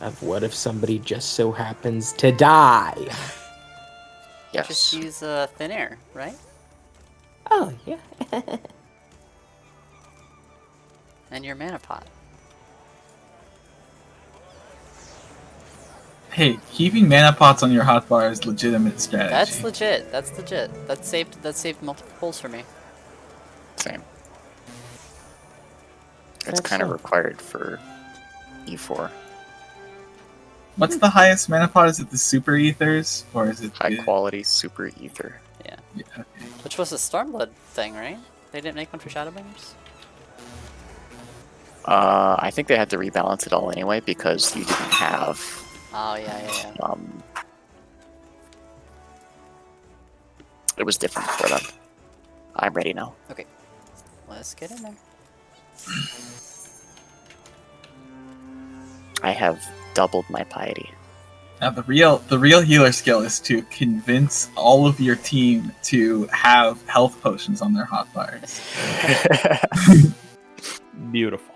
of what if somebody just so happens to die? Just Yes. use thin air, right? Oh, yeah. And your mana pot. Hey, keeping mana pots on your hotbar is legitimate strategy. That's legit. That's legit. That saved multiple pulls for me. Same. It's That's kind of so. required for E4. What's the highest mana pot? Is it the super ethers, or is it High the... quality super ether. Yeah. Yeah, okay. Which was a Stormblood thing, right? They didn't make one for Shadowbringers? I think they had to rebalance it all anyway because you didn't have Oh, yeah. it was different for them. I'm ready now. Okay. Let's get in there. I have doubled my piety. Now the real healer skill is to convince all of your team to have health potions on their hotbars. Beautiful.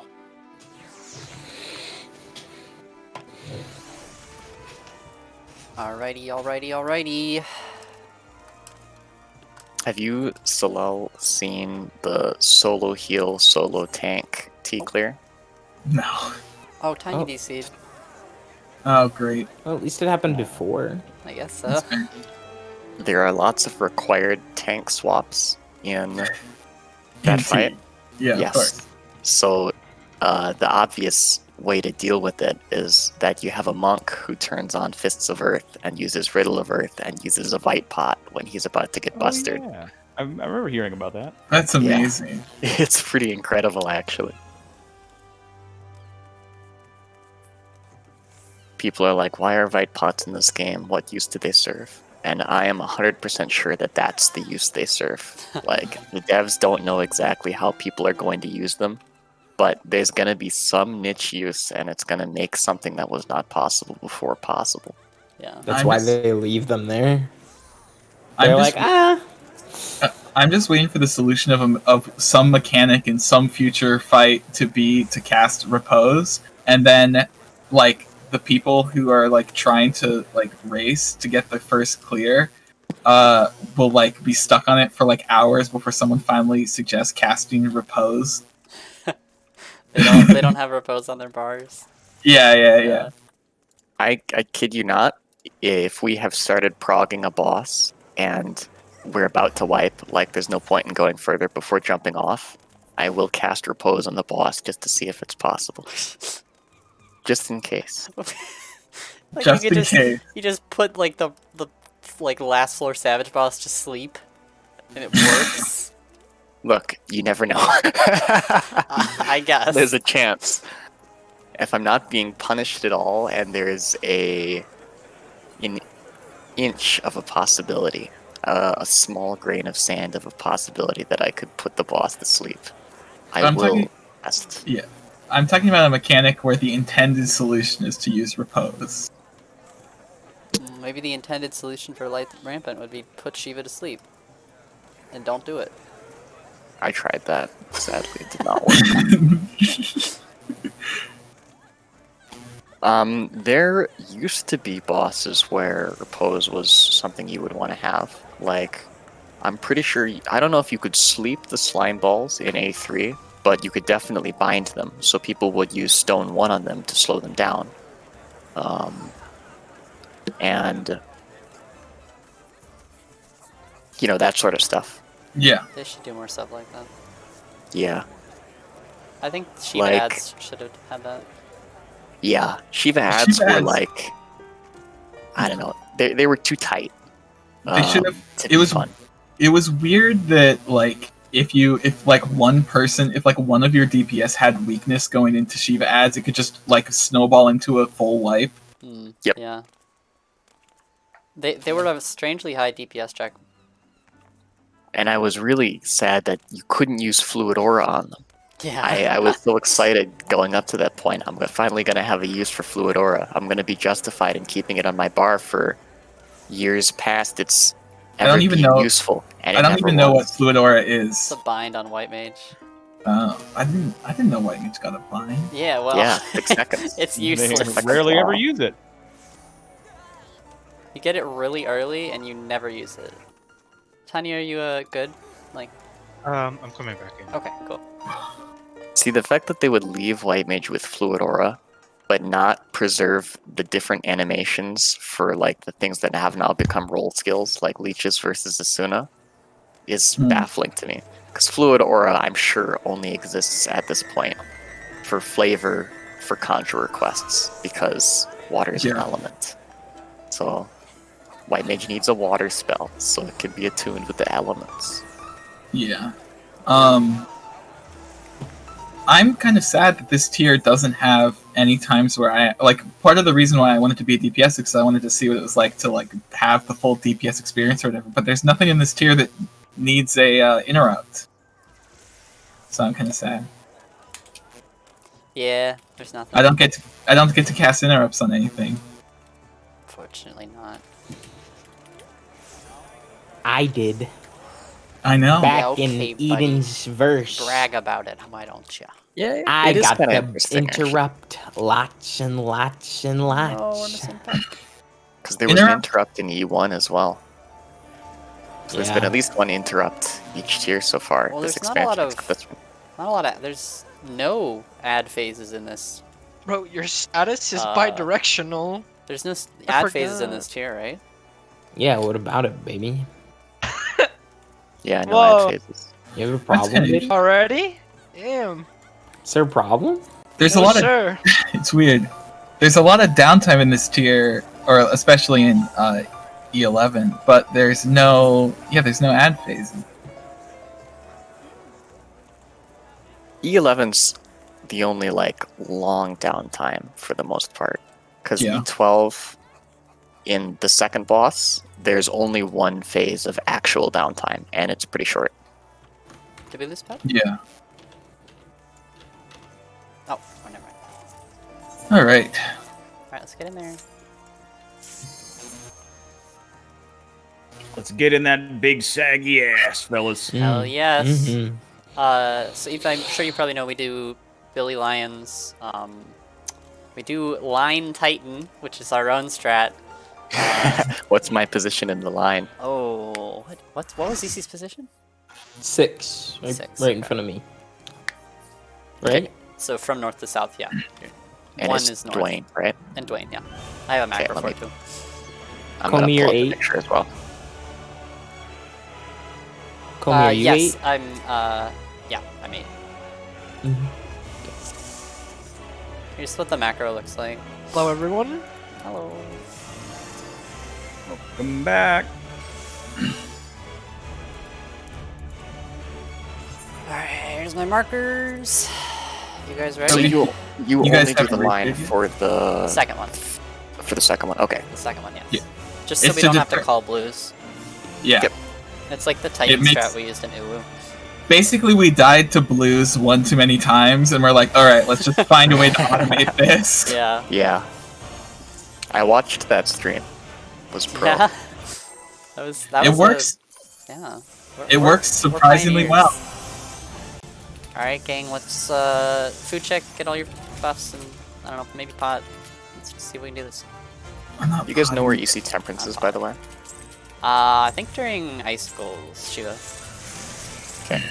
Alrighty. Have you, Salel, seen the solo heal, solo tank T-clear? No. Oh, Tiny Oh. DC'd. Oh, great. Well, at least it happened before. I guess so. There are lots of required tank swaps in that Into- fight. Yeah, Yes. of course. So the obvious way to deal with it is that you have a monk who turns on Fists of Earth and uses Riddle of Earth and uses a Vite Pot when he's about to get busted. Oh, yeah. I remember hearing about that. That's amazing. It's pretty incredible, actually. People are like, why are Vite Pots in this game? What use do they serve? And I am 100% sure that that's the use they serve. Like, the devs don't know exactly how people are going to use them, but there's going to be some niche use, and it's going to make something that was not possible before possible. Yeah. That's I'm why just- they leave them there. I'm They're just, like, I'm just waiting for the solution of some mechanic in some future fight to cast repose, and then like the people who are like trying to like race to get the first clear will like be stuck on it for like hours before someone finally suggests casting repose. They don't have repose on their bars. Yeah. I kid you not, if we have started progging a boss and we're about to wipe, like there's no point in going further before jumping off, I will cast Repose on the boss just to see if it's possible. Just in case. Like Just you could in case. You just put like the like last floor Savage boss to sleep, and it works. Look, you never know. I guess. There's a chance. If I'm not being punished at all, and there's an inch of a possibility, a small grain of sand of a possibility that I could put the boss to sleep, I I'm will talking- test. Yeah. I'm talking about a mechanic where the intended solution is to use repose. Maybe the intended solution for Light Rampant would be put Shiva to sleep, and don't do it. I tried that. Sadly, it did not work. There used to be bosses where repose was something you would want to have. Like, I'm pretty sure, I don't know if you could sleep the slime balls in A3, but you could definitely bind them, so people would use Stone 1 on them to slow them down. And, you know, that sort of stuff. Yeah. They should do more stuff like that. Yeah. I think Shiva Like- ads should have had that. Yeah, Shiva ads Shiva were ads- like, I don't know, they were too tight. They should have. To It be was fun. it was weird that like if one of your DPS had weakness going into Shiva ads, it could just like snowball into a full wipe. Yep. Yeah. They were a strangely high DPS check. And I was really sad that you couldn't use Fluid Aura on them. Yeah. I was so excited going up to that point. I'm finally going to have a use for Fluid Aura. I'm going to be justified in keeping it on my bar for years past its I don't ever even being know- used. And I it don't never even know what was. Fluid Aura It's is. a bind on White Mage. I didn't know White Mage got a blind. Yeah, well, Yeah, 6 seconds. it's They useless. like a rarely ever claw. use it. You get it really early and you never use it. Tanya, are you good? Like, I'm coming back in. okay, cool. See, the fact that they would leave White Mage with Fluid Aura, but not preserve the different animations for like the things that have now become role skills, like Leeches versus Asuna, is baffling to me. Because Fluid Aura, I'm sure, only exists at this point for flavor for Conjurer quests, because water is an element. So, White Mage needs a water spell, so it can be attuned with the elements. Yeah. I'm kind of sad that this tier doesn't have any times where I part of the reason why I wanted to be a DPS is because I wanted to see what it was like to like have the full DPS experience or whatever. But there's nothing in this tier that needs a interrupt, so I'm kind of sad. Yeah, there's nothing. I don't get to cast interrupts on anything. Unfortunately not. I did. I know. Back Yeah, okay, in buddy. Eden's verse. Brag about it, why don't you? Yeah, I it is got kinda to interesting, actually. interrupt lots and lots and Oh, we're lots. missing Peck. Because there was an Interrupt? interrupt in E1 as well. So there's been Yeah. at least one interrupt each tier so far. Well, this there's not a lot expansion, of- except this one. Not a lot of. There's no ad phases in this. Bro, your status is bi-directional. There's no I ad phases in forgot. this tier, right? Yeah, what about it, baby? Yeah, no Whoa. ad phases. You have a problem, That's baby? Already? Damn. Is there a problem? There's No, a lot of sir. it's weird. There's a lot of downtime in this tier, or especially in E11. But there's no ad phases. E11's the only like long downtime for the most part. Because Yeah. E12 in the second boss, there's only one phase of actual downtime, and it's pretty short. Did we lose Peck? Yeah. Oh, never mind. All right. Alright, let's get in there. Let's get in that big saggy ass, fellas. Hell yes. Mhm. So I'm sure you probably know we do Billy Lions. We do Line Titan, which is our own strat. What's my position in the line? Oh, what was ZC's position? 6. Right, Six, right in okay. front of me. Right? So from north to south, yeah. And One it's is north. Dwayne, right? And Dwayne, yeah. I have a Okay, macro let for me- it too. I'm Call gonna me pull your up the 8. picture as well. Call me, are you yes, 8? I'm, yeah, I'm 8. Mhm. Here's what the macro looks like. Hello, everyone. Hello. Come back. Alright, here's my markers. You guys So ready? You You only guys do haven't the line repaid yet? for the Second one. second one. Okay. The second one, yes. Yeah. Just so It's we to don't have to deter- call blues. Yeah. Yep. It's like the Titan makes- strat we used in Uwu. Basically, we died to blues one too many times, and we're like, all right, let's just find a way to automate this. Yeah. Yeah. I watched that stream. It was pro. Yeah. That It was works. Yeah. It works surprisingly well. Alright, gang, let's food check, get all your buffs, and I don't know, maybe pot. Let's just see if we can do this. I'm not You guys know where potting. EC Temperance is, by the way? I think during Icicles, Shiva. Okay.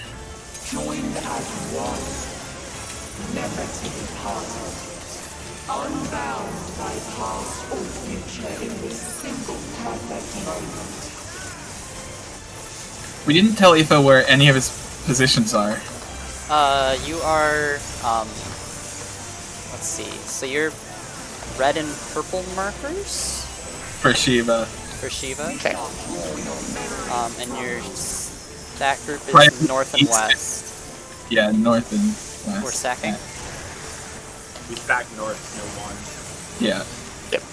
We didn't tell Aoife where any of his positions are. You are, let's see, so you're red and purple markers For Shiva. for Shiva. Okay. And your stack group is Right, north and east. west. Yeah, north and west. We're stacking. He's back north, no one. Yeah. Yep.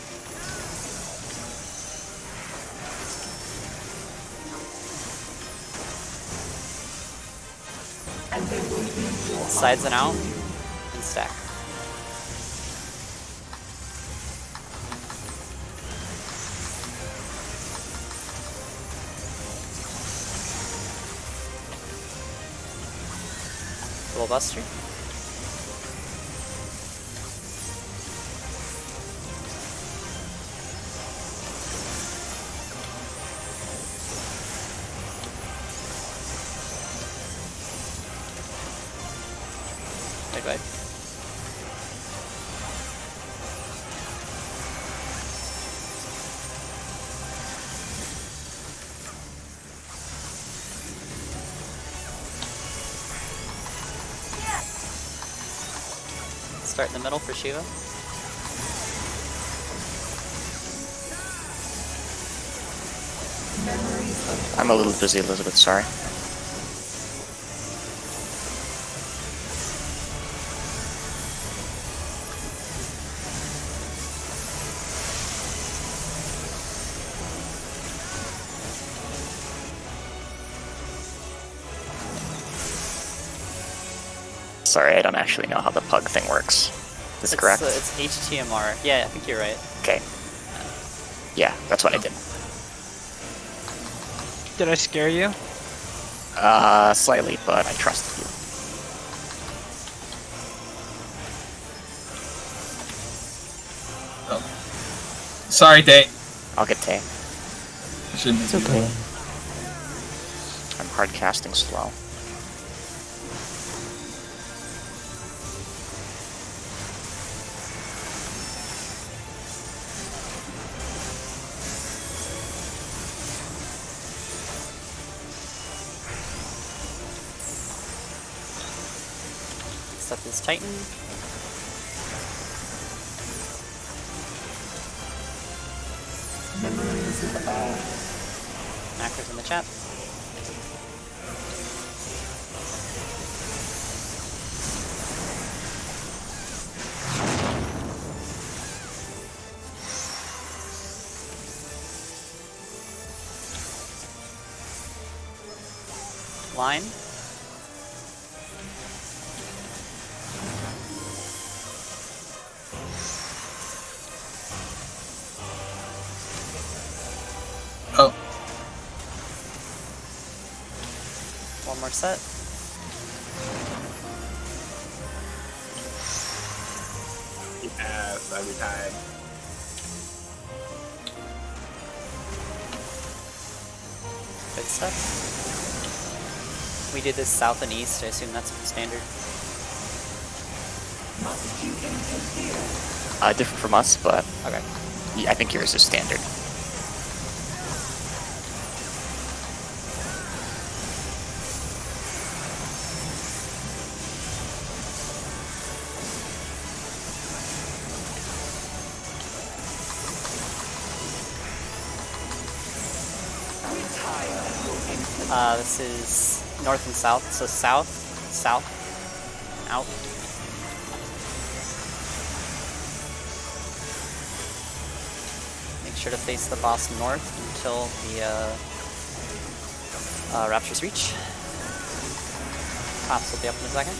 Sides and out, and stack. Little Buster. Wait. Start in the middle for Shiva. I'm a little busy, Elizabeth, sorry. Sorry, I don't actually know how the pug thing works. Is it correct? It's HTMR. Yeah, I think you're right. Okay. Yeah, that's what I did. Did I scare you? Slightly, but I trusted you. Oh. Sorry, Tay. I'll get Tay. Shouldn't It's be okay. I'm hard casting slow. Stuff is Titan. Macros in the chat. Line. Oh, One more set. Yes, every time. Good stuff. We did this south and east. I assume that's standard. Different from us, but Okay. I think yours is standard. This is north and south. So south, south, out. Make sure to face the boss north until the Raptures reach. Pops will be up in a second.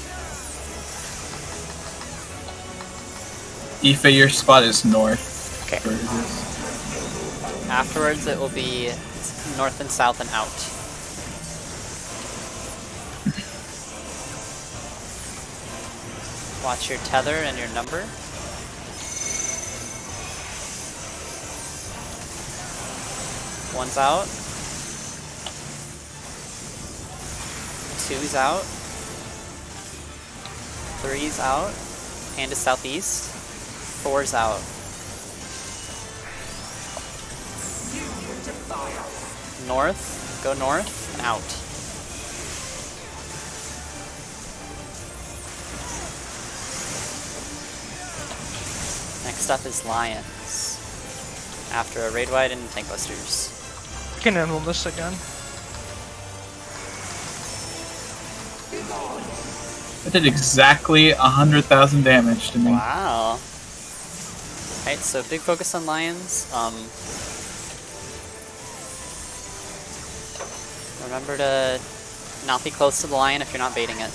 Aoife, your spot is north. Okay. Where it is. Afterwards, it will be north and south and out. Watch your tether and your number. One's out. Two's out. Three's out. Hand is southeast. Four's out. North. Go north and out. Next up is Lions. After a raid wide and tank busters. You can handle this again. It did exactly 100,000 damage to me. Wow. Alright, so big focus on Lions. Remember to not be close to the lion if you're not baiting it.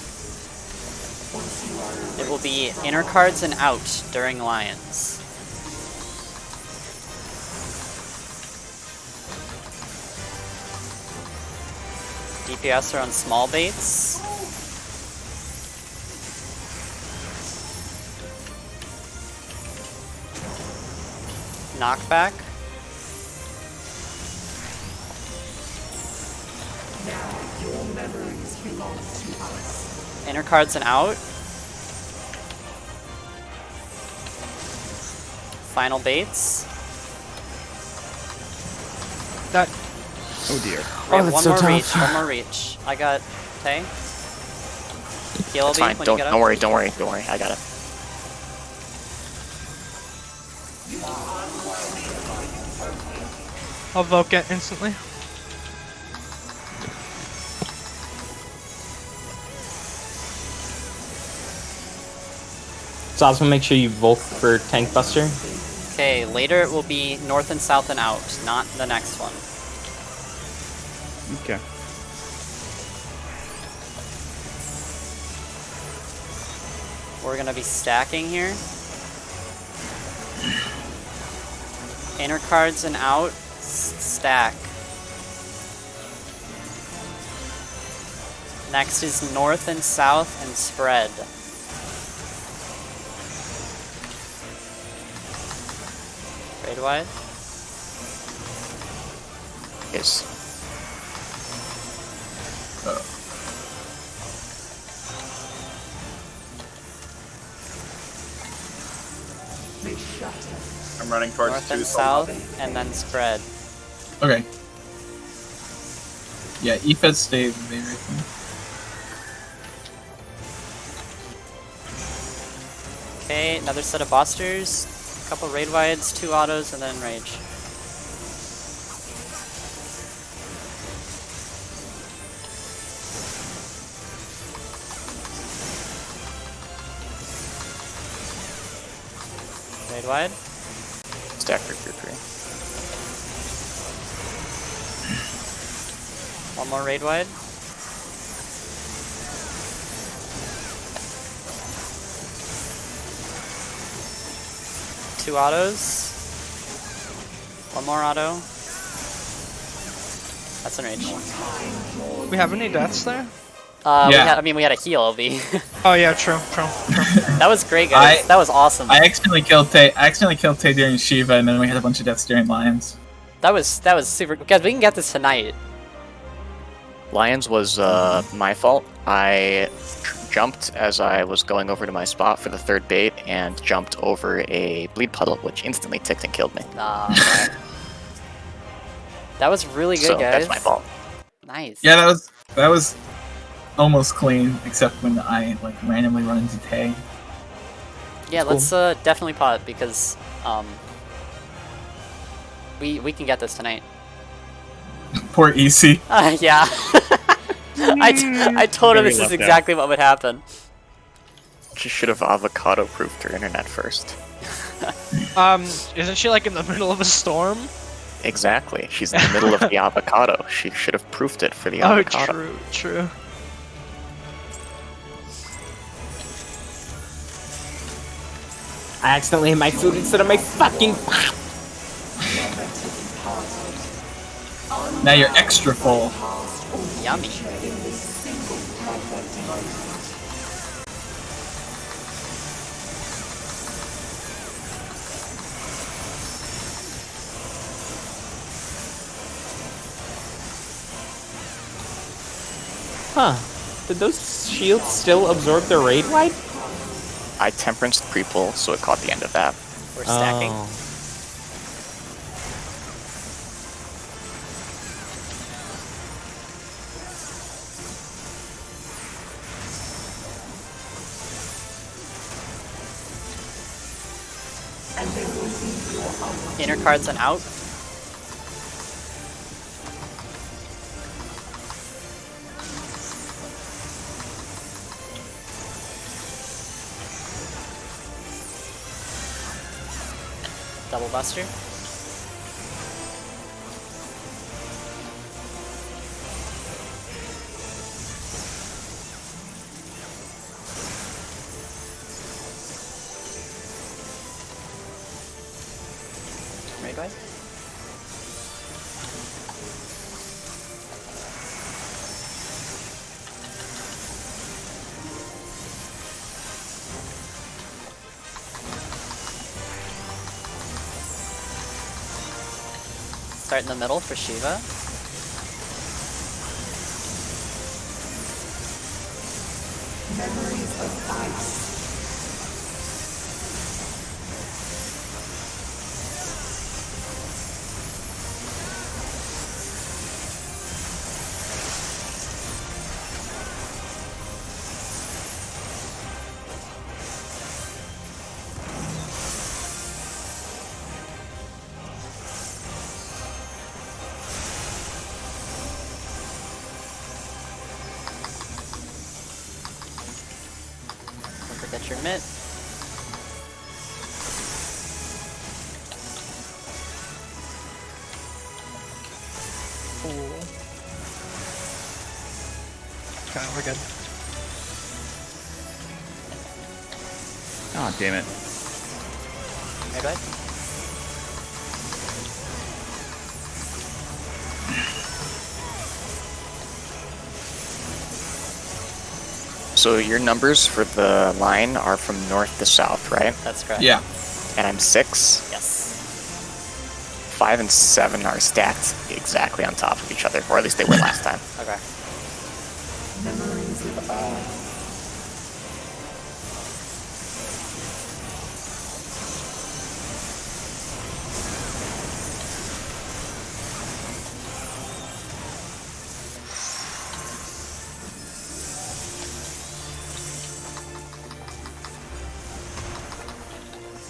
It will be inner cards and out during Lions. DPS are on small baits. knockback. Inner cards and out. Final baits. That Oh dear. We have that's one so more tough. reach. One more reach. I got Tay. Heal It's me fine. when Don't you get don't up. worry. Don't worry. Don't worry. I got it. I'll Voke it instantly. So I was gonna make sure you Volk for Tank Buster. Okay, later it will be north and south and out, not the next one. Okay. We're gonna be stacking here. Inner cards and out, stack. Next is north and south and spread. Raid wide. Yes. I'm running towards North two. and so I'm helping. south, and then spread. Okay. Yeah, E12S stay there, I think. Okay, another set of bosters, a couple raid wides, 2 autos, and then rage. Raid wide. Stack for tier 3. One more raid wide. Two autos. One more auto. That's an rage. We have any deaths there? Yeah. We had a heal, LB. Oh yeah, true. That was great, guys. That was awesome. I accidentally killed Tay during Shiva, and then we had a bunch of deaths during Lions. That was super. Guys, we can get this tonight. Lions was my fault. I jumped as I was going over to my spot for the third bait and jumped over a bleed puddle, which instantly ticked and killed me. Nah. That was really good, So guys. that's my fault. Nice. Yeah, that was almost clean, except when I like randomly run into Tay. Yeah, let's definitely pot because we can get this tonight. Poor EC. Yeah. I told her Very this is left out. exactly what would happen. She should have avocado proofed her internet first. Isn't she like in the middle of a storm? Exactly. She's in the middle of the avocado. She should have proofed it for the Oh, avocado. true. I accidentally hit my food instead of my fucking. Now you're extra full. Yummy. Huh. Did those shields still absorb the raid wide? I temperance pre-pull, so it caught the end of that. We're stacking. Oh. Inner cards and out. Double buster. Raid wide. start in the middle for Shiva. Don't forget your mitt. Okay, we're good. Oh, damn it. Hey, bud. So your numbers for the line are from north to south, right? That's correct. Yeah. And I'm 6. Yes. 5 and 7 are stacked exactly on top of each other, or at least they were last time. Okay.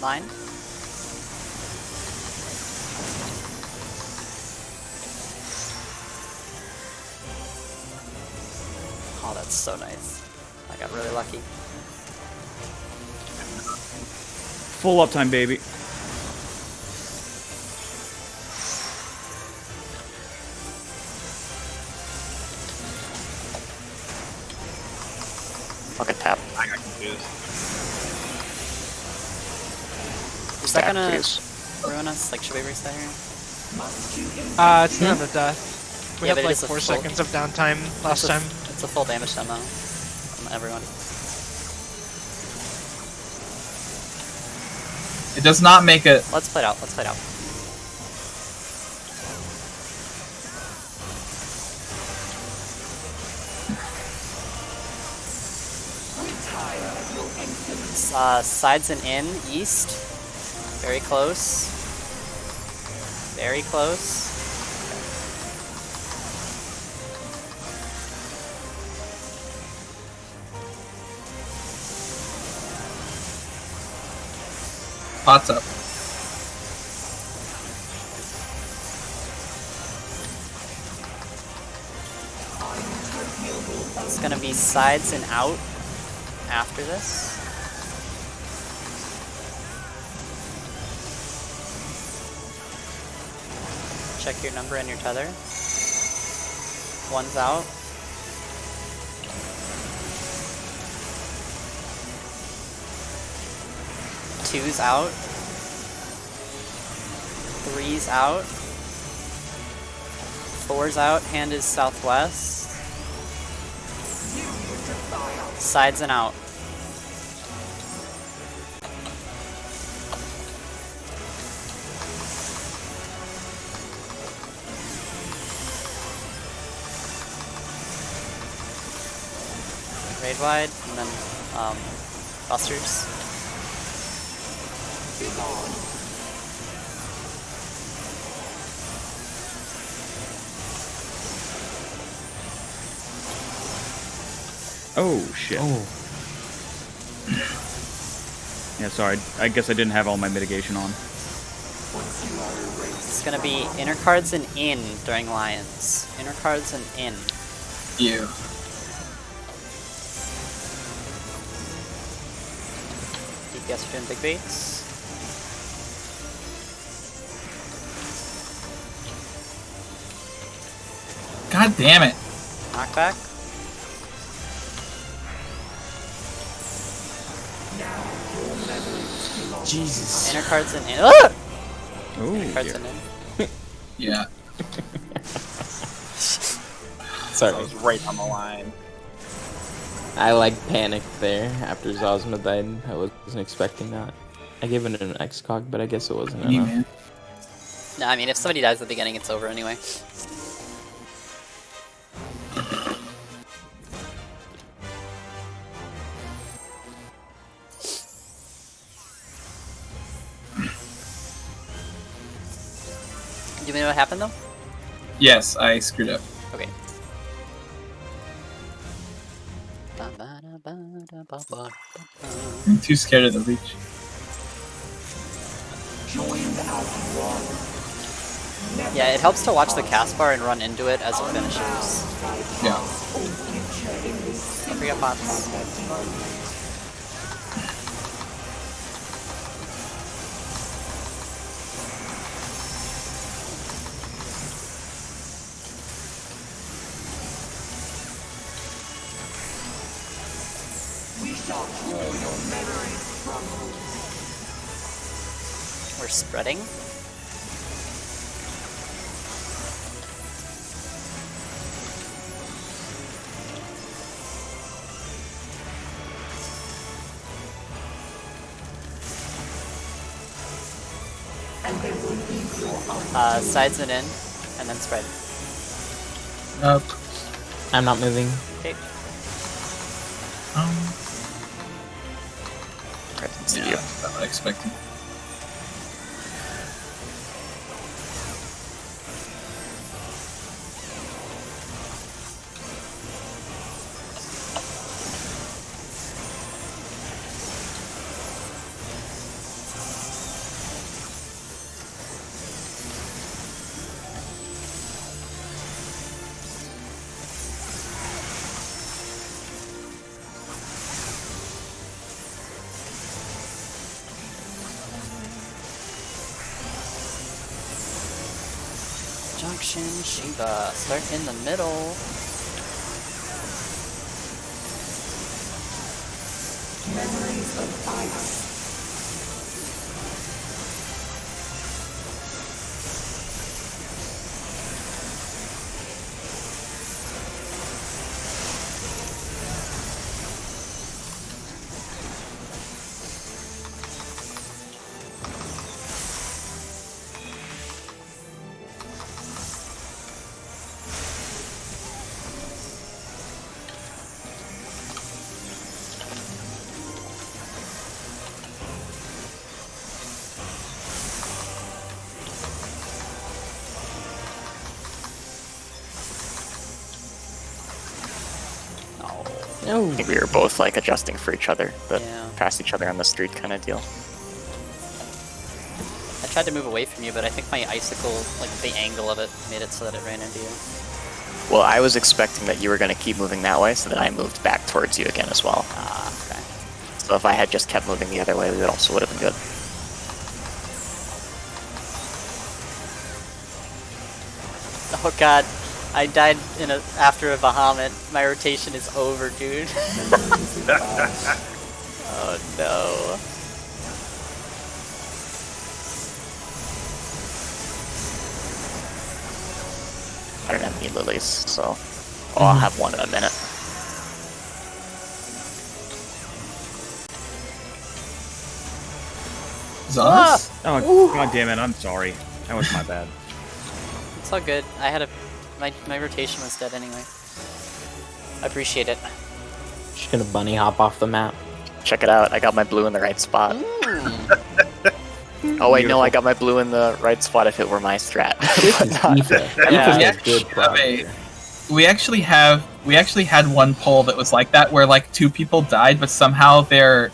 Line. Oh, that's so nice. I got really lucky. Full uptime, baby. Fucking tap. I got confused. Is that Stack, gonna please. ruin us? Like, should we reset here? It's not a death. We Yeah, had but it like is a 4 full- seconds of downtime last time. It's a full damage demo from everyone. It does not make it. Let's play it out. Let's play it out. Sides and in, east. Very close. Very close. Pots up. It's gonna be sides and out after this. Check your number and your tether. One's out. Two's out. Three's out. Four's out. Hand is southwest. Sides and out. Raid wide, and then busters. Oh, shit. Oh, Yeah, sorry. I guess I didn't have all my mitigation on. It's gonna be inner cards and in during Lions. Inner cards and in. You. DPS are doing big baits. God damn it. Knockback. Jesus. Inner cards and in. Ah! Oh, Inner cards dear. and in. Yeah. So I Sorry. was right on the line. I like panicked there after Zosma died. I wasn't expecting that. I gave it an X-Cog, but I guess it wasn't Me, enough. man. No, I mean, if somebody dies at the beginning, it's over anyway. Do you know what happened though? Yes, I screwed up. Okay. I'm too scared of the reach. Yeah, it helps to watch the cast bar and run into it as it finishes. Yeah. Don't forget pots. We're spreading. Sides and in, and then spread. Up. I'm not moving. Okay. Presence Yeah, to you. that's what I expected. Junction Shiva. Start in the middle. No. I think we were both like adjusting for each other, but Yeah. past each other on the street kind of deal. I tried to move away from you, but I think my icicle, like the angle of it, made it so that it ran into you. Well, I was expecting that you were going to keep moving that way, so that I moved back towards you again as well. Ah, okay. So if I had just kept moving the other way, that also would have been good. Oh god, I died after a Bahamut. My rotation is over, dude. Oh no. I don't have any lilies, so I'll have one in a minute. Zos? Oh, god damn it, I'm sorry. That was my bad. It's all good. I had my rotation was dead anyway. I appreciate it. Just gonna bunny hop off the map. Check it out, I got my blue in the right spot. Oh wait, no, I got my blue in the right spot if it were my strat. This is Aoife. Yeah. Aoife's a good Have a- player. We actually had one poll that was like that where like two people died, but somehow their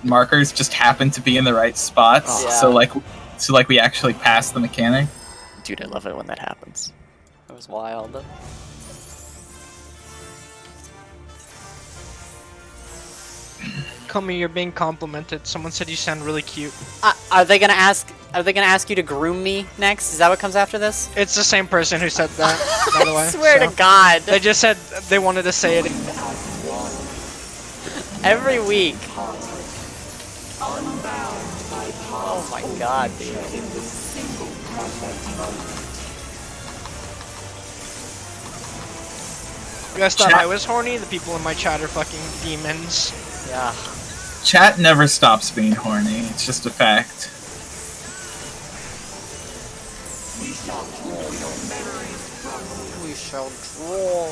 markers just happened to be in the right spots. Yeah. So like we actually passed the mechanic. Dude, I love it when that happens. It was wild. Comey, you're being complimented. Someone said you sound really cute. Are they gonna ask? Are they gonna ask you to groom me next? Is that what comes after this? It's the same person who said that, by the way. I swear so. to God. They just said they wanted to say it. Every week. Oh my god, dude. You guys thought Chat- I was horny? The people in my chat are fucking demons. Yeah. Chat never stops being horny. It's just a fact. We shall draw.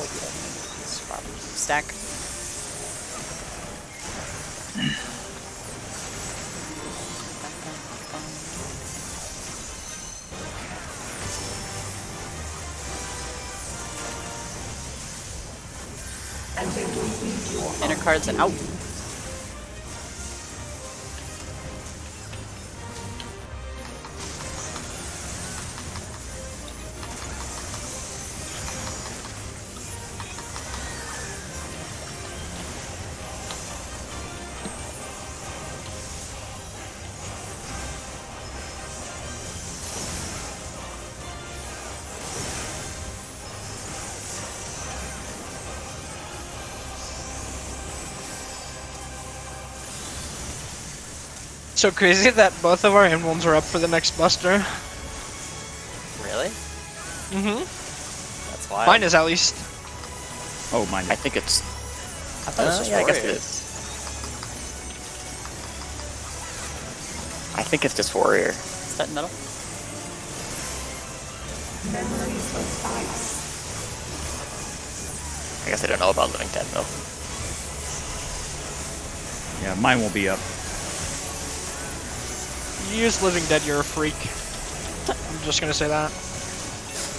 Stack. Inner cards and out. So crazy that both of our emblems are up for the next Buster. Really? Mm-hmm. That's why. Mine is at least. Oh, mine. I think it's. I thought it was just Yeah, I guess it warrior. is. I think it's just warrior. Is that metal? I guess I don't know about living dead though. Yeah, mine will be up. You use Living Dead, you're a freak. I'm just gonna say that.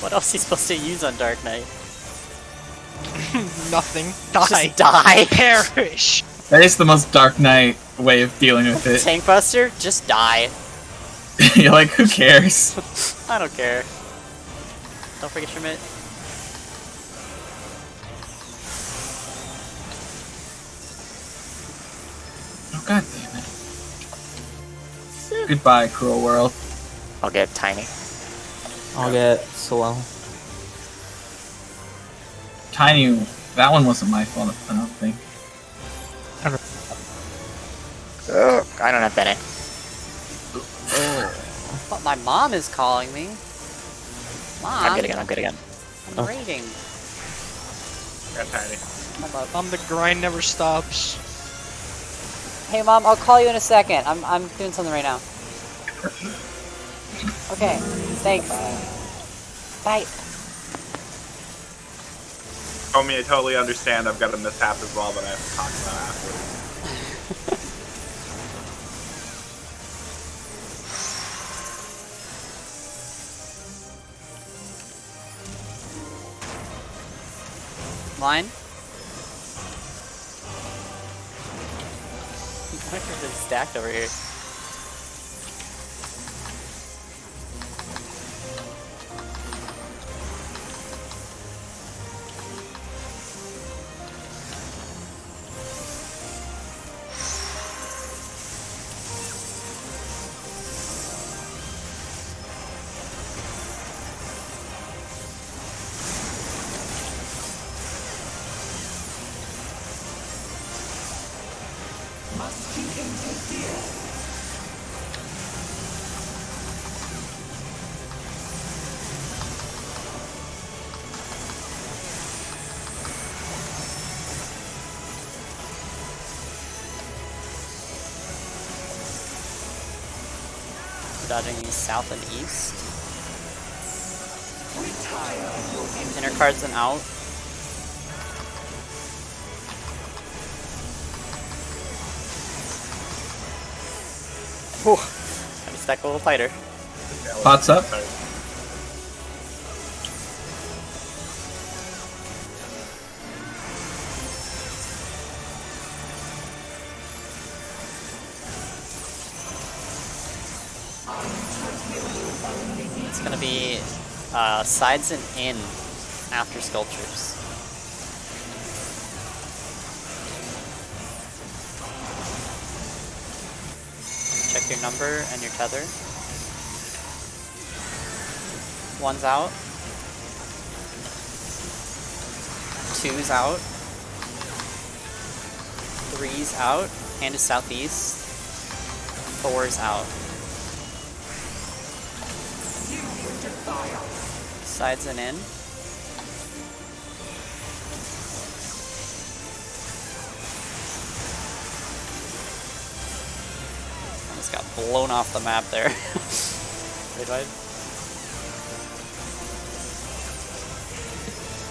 What else is he supposed to use on Dark Knight? Nothing. Die. Just die. Perish. That is the most Dark Knight way of dealing with it. Tank Buster? Just die. You're like, who cares? I don't care. Don't forget your mitt. Oh god damn it. Goodbye, cruel world. I'll get tiny. I'll get slow. Tiny, that one wasn't my fault, I don't think. I don't have Bennett. But my mom is calling me. Mom, I'm good again. I'm good again. I'm Oh. raiding. Got tiny. The grind never stops. Hey mom, I'll call you in a second. I'm doing something right now. Okay, thanks. Bye. Homie, I totally understand. I've got a mishap as well, but I have to talk about it afterwards. Line? I wonder if it's stacked over here. Dodging these south and east. Inner cards and out. Whew. Had to stack a little tighter. Pots up. It's gonna be sides and in after sculptures. Check your number and your tether. One's out. Two's out. Three's out. Hand is southeast. Four's out. Sides and in. Almost got blown off the map there. Wait, what?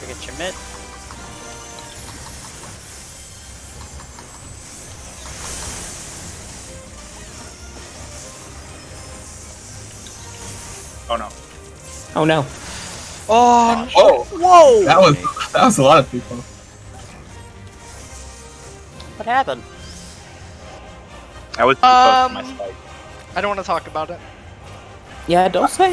Forget your mitt. Oh no. Oh no. Oh, Oh, whoa! that was a lot of people. What happened? I was too close to my spike. I don't want to talk about it. Yeah, Dulce? How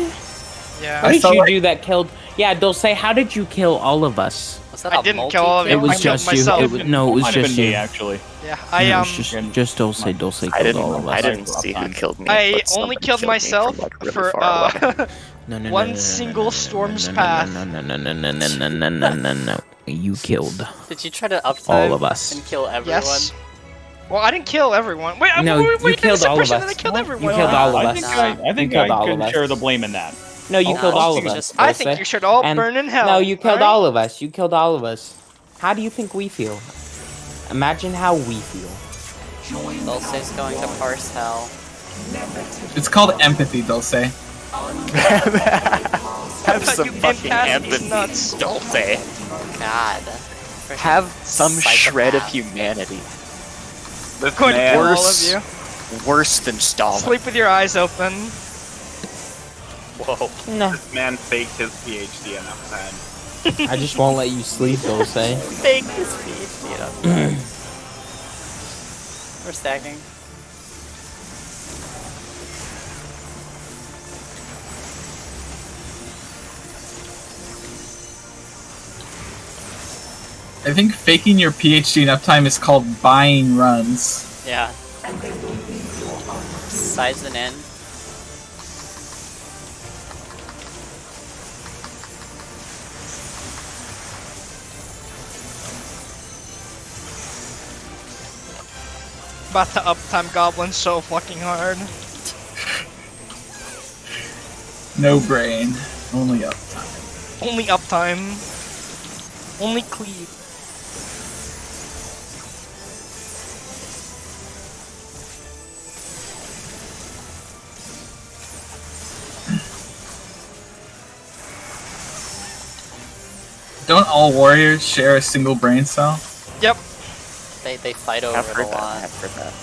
Yeah. I did saw, you like- do that killed? Yeah, Dulce, how did you kill all of us? Was that I a didn't multi kill all of you. It was I killed just you. myself. It was, no, it was Might have just been you. me, actually. Yeah, No, I it was just Dulce. Dulce killed all of us. I didn't Rough see who time. killed me. I but only somebody killed me myself from, like, really for far away. No, one single storm's path. No. You killed Did you try to uptime all of us. and kill everyone? Yes. Well, I didn't kill everyone. Wait, No, wait, you wait, killed all of that I us. killed You everyone. killed all of I us. think Nah. I think You killed I all could of us. share the blame in that. No, you No, killed all of you us. just- I Dulce. think you should all And- burn in hell. No, you killed alright? all of us. You killed all of us. How do you think we feel? Imagine how we feel. Dulce's going to parse hell. It's called empathy, Dulce. Have But some you can't fucking pass these empathy, nuts. Dulce. God. Have some shred of Psychopath. humanity. This Good man, for all Worse. of you. Worse than Stalin. Sleep with your eyes open. Whoa. No. this man faked his PhD enough time. I just won't let you sleep, Dulce. Fake this PhD up. We're stacking. I think faking your PhD enough time is called buying runs. Yeah. Size and end. About to uptime goblin so fucking hard. No brain, only uptime. Only uptime. Only cleave. Don't all warriors share a single brain cell? Yep. They fight over I've it a heard that. lot. I've heard that.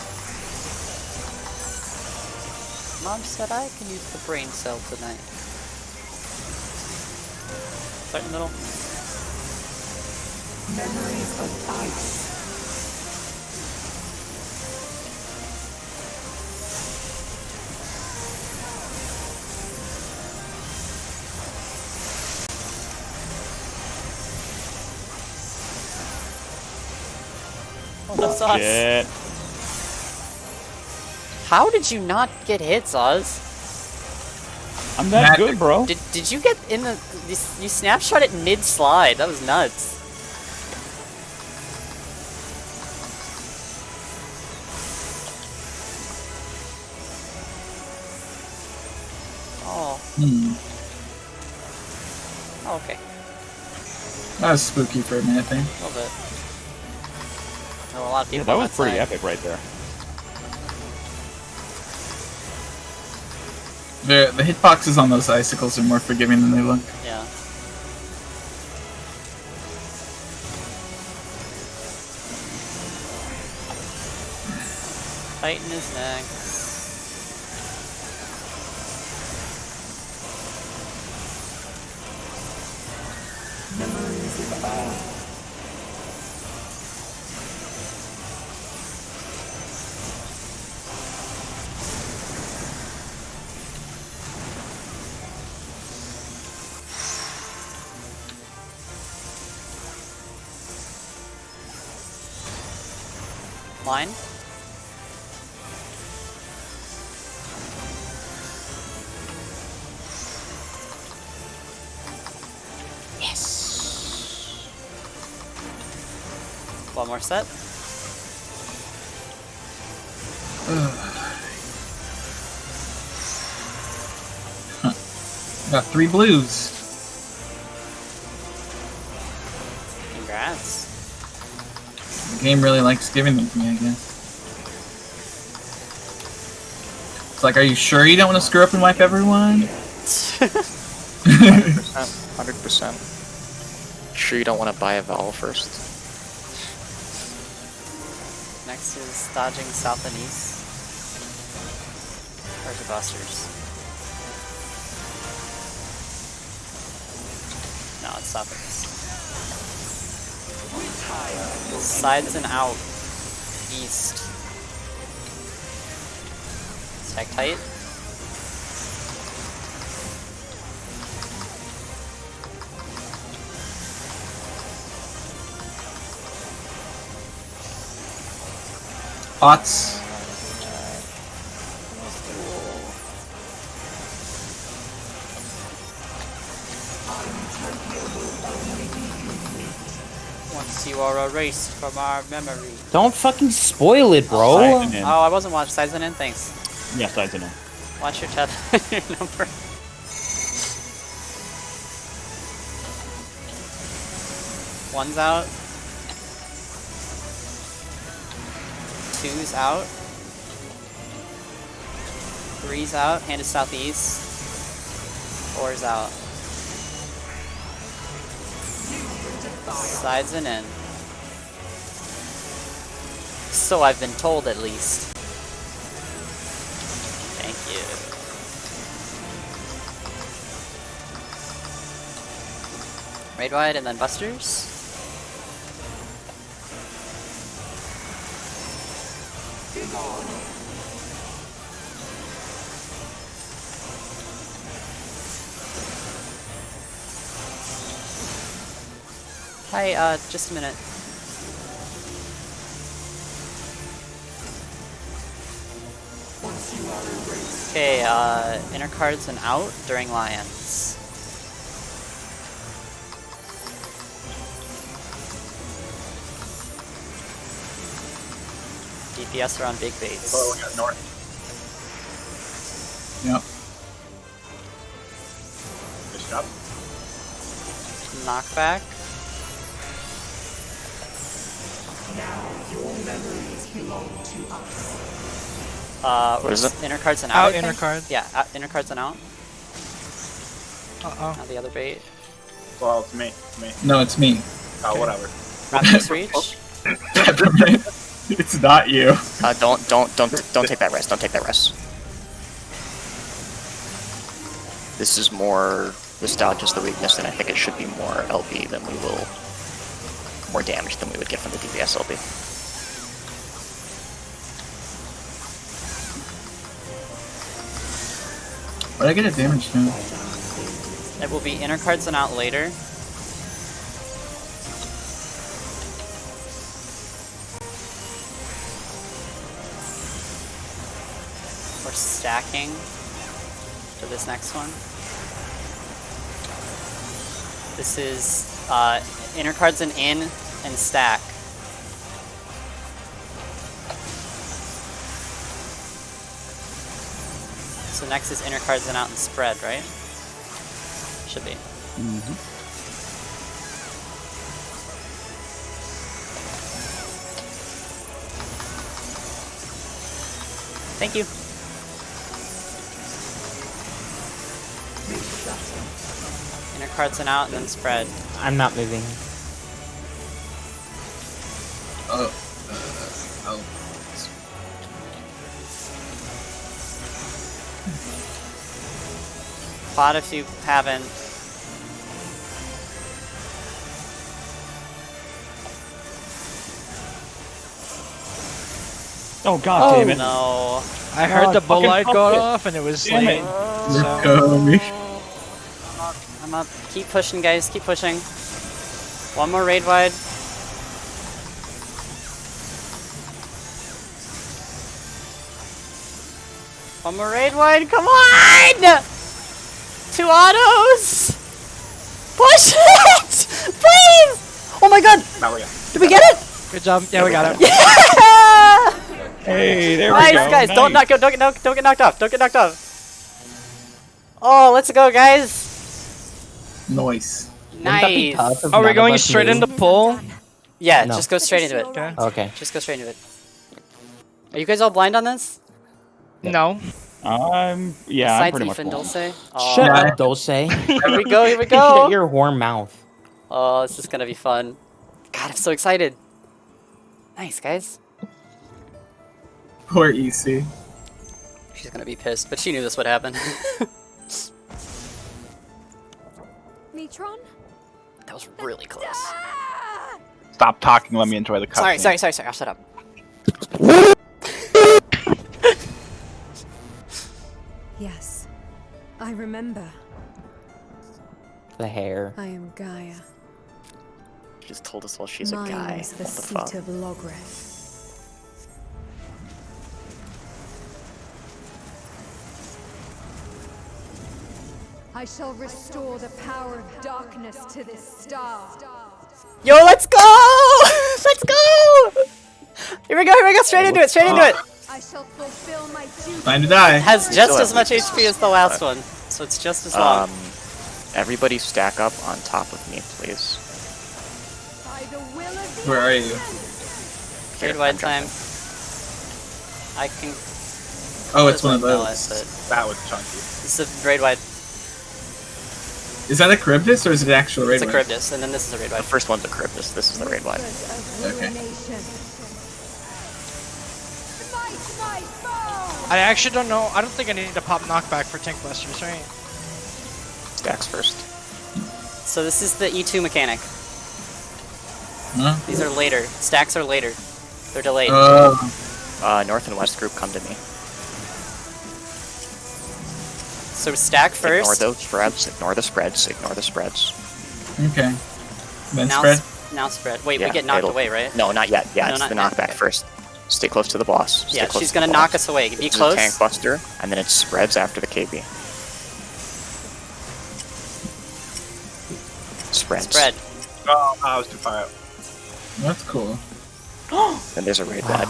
Mom said I can use the brain cell tonight. Start in the middle. Oh, that's us. Shit. How did you not get hits, Oz? I'm that Magic. good, bro. Did you get in the... You snapshot it mid-slide. That was nuts. Oh. Oh, okay. That was spooky for a minute thing. A little bit. There were a lot of Yeah, people that on was pretty side. epic right there. The hitboxes on those icicles are more forgiving than they look. Yeah. Titan is next. Line. One more set. Got 3 blues. Congrats. The game really likes giving them to me, I guess. It's like, are you sure you don't want to screw up and wipe everyone? 100%. Sure you don't want to buy a vowel first? Next is dodging south and east. Where's the busters? No, it's south and east. Sides and out. East. Stack tight. Pots. Once you are erased from our memory. Don't fucking spoil it, bro. Sides and in. Oh, I wasn't watching sides and in. Thanks. Yeah, sides and in. Watch your chat. Your number. One's out. Two's out. Three's out. Hand is southeast. Four's out. Sides and in. So I've been told, at least. Thank you. Raid wide and then busters. Hi, just a minute. Okay, inner cards and out during Lions. DPS are on big baits. Oh, we got north. Yep. Good job. Knockback. What is it? Inner cards and out. Out, I think? inner card. Yeah, inner cards and out. Uh-oh. Now the other bait. Well, it's me. It's me. No, it's me. Oh, whatever. Raptor's reach. It's not you. Don't take that rest. Don't take that rest. This is more nostalgia's the weakness, and I think it should be more LB than we will, more damage than we would get from the DPS LB. What did I get a damage to? It will be inner cards and out later. We're stacking for this next one. This is inner cards and in and stack. So next is inner cards and out and spread, right? Should be. Thank you. Inner cards and out and then spread. I'm not moving. Oh. Plot if you haven't. Oh god damn it. No. I heard the bull fucking light fuck go it. off and it was Damn late. it. So, I'm up. Keep pushing, guys. Keep pushing. One more raid wide. One more raid wide. Come on! 2 autos! Push it! Please! Oh my god! Now we go. Did we get it? Good job. Yeah, we got it. Hey, there we Nice, go. guys. Don't get knocked off. Don't get knocked off. Oh, let's go, guys. Noise. Wouldn't that be Nice. tough if Are we none of going us straight knew? into pull? Yeah, No. just go straight into it. Okay. Okay. Just go straight into it. Are you guys all blind on this? No. Yeah, I'm Besides pretty much Ethan blind. Dulce? Shut Oh, up, Dulce. here we go, here we Shut go. your whore mouth. Oh, this is gonna be fun. God, I'm so excited. Nice, guys. Poor EC. She's gonna be pissed, but she knew this would happen. Metron? That was really close. Stop talking. Let me enjoy the cutscene. Sorry. I'll shut up. Yes. I remember. The hair. I am Gaia. She just told us while she's Mine a guy. is the What the seat fuck? of Logreth. I shall restore the power of darkness to this star. Yo, let's go! Let's go! Here we go, straight into it. I shall fulfill my duty. Time to die. It has still just have as much weaknesses, HP as the last but- one, so it's just as long. Everybody stack up on top of me, please. By the will of the Where are you? Trade Here, wide I'm time. jumping. I can. Oh, it's one of Mallet, those. but That was chunky. this is a raid wide. Is that a Charybdis or is it an actual raid? It's a wave? Charybdis, and then this is a raid The wide. first one's a Charybdis. This is the raid wide. Okay. I actually don't know. I don't think I need to pop knockback for tank busters, right? Stacks first. So this is the E2 mechanic. Huh? These are later. Stacks are later. They're delayed. North and west group, come to me. So stack Ignore first. those spreads. Ignore the spreads. Ignore the spreads. Okay. Then Now, spread. now spread. Wait, Yeah, we get knocked it'll- away, right? No, not yet. Yeah, No, it's not the yet, knockback okay. first. Stay close to the boss. Stay Yeah, close she's to the gonna knock boss. us away. Be This is close. a tank buster, and then it spreads after the KB. Spreads. Spread. Oh, I was too far out. That's cool. Then there's a raid bed.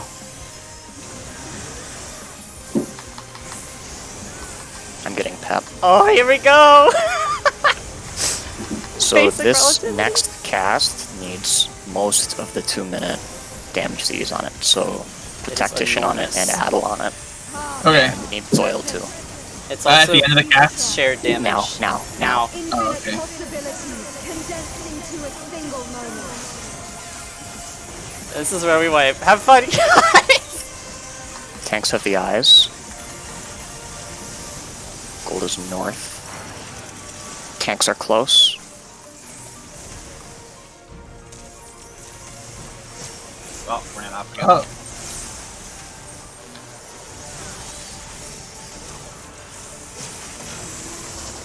I'm getting pep. Oh, here we go! So Basic this relativity. next cast needs most of the 2-minute damage Z's on it. So put It's Tactician on it and enormous. Addle on it. Okay. And we need Zoil too. It's At also the end of the cast. shared damage. Now. Now. Infinite Oh, okay. possibilities condensed into a single moment. This is where we wipe. Have fun, guys! Tanks have the eyes. Gold is north. Tanks are close. Oh, ran off again. Oh.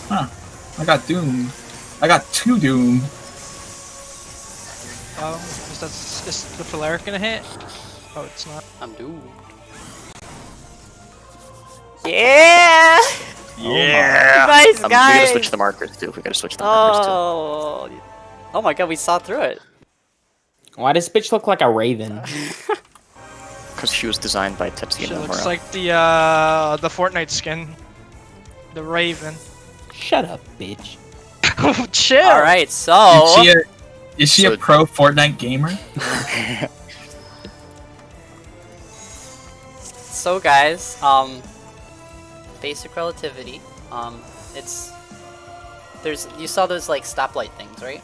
Huh. I got Doom. I got 2 Doom. Is the Polaric gonna hit? Oh, it's not. I'm doomed. Yeah! Yeah. Nice, We gotta guys! switch the markers too. We gotta switch the markers too. Oh my god, we saw through it. Why does bitch look like a raven? Because she was designed by Tetsuya She looks Nomura. like the Fortnite skin. The Raven. Shut up, bitch. Oh, chill! Alright, so. Is she So- a pro Fortnite gamer? So guys, basic relativity. You saw those like stoplight things, right?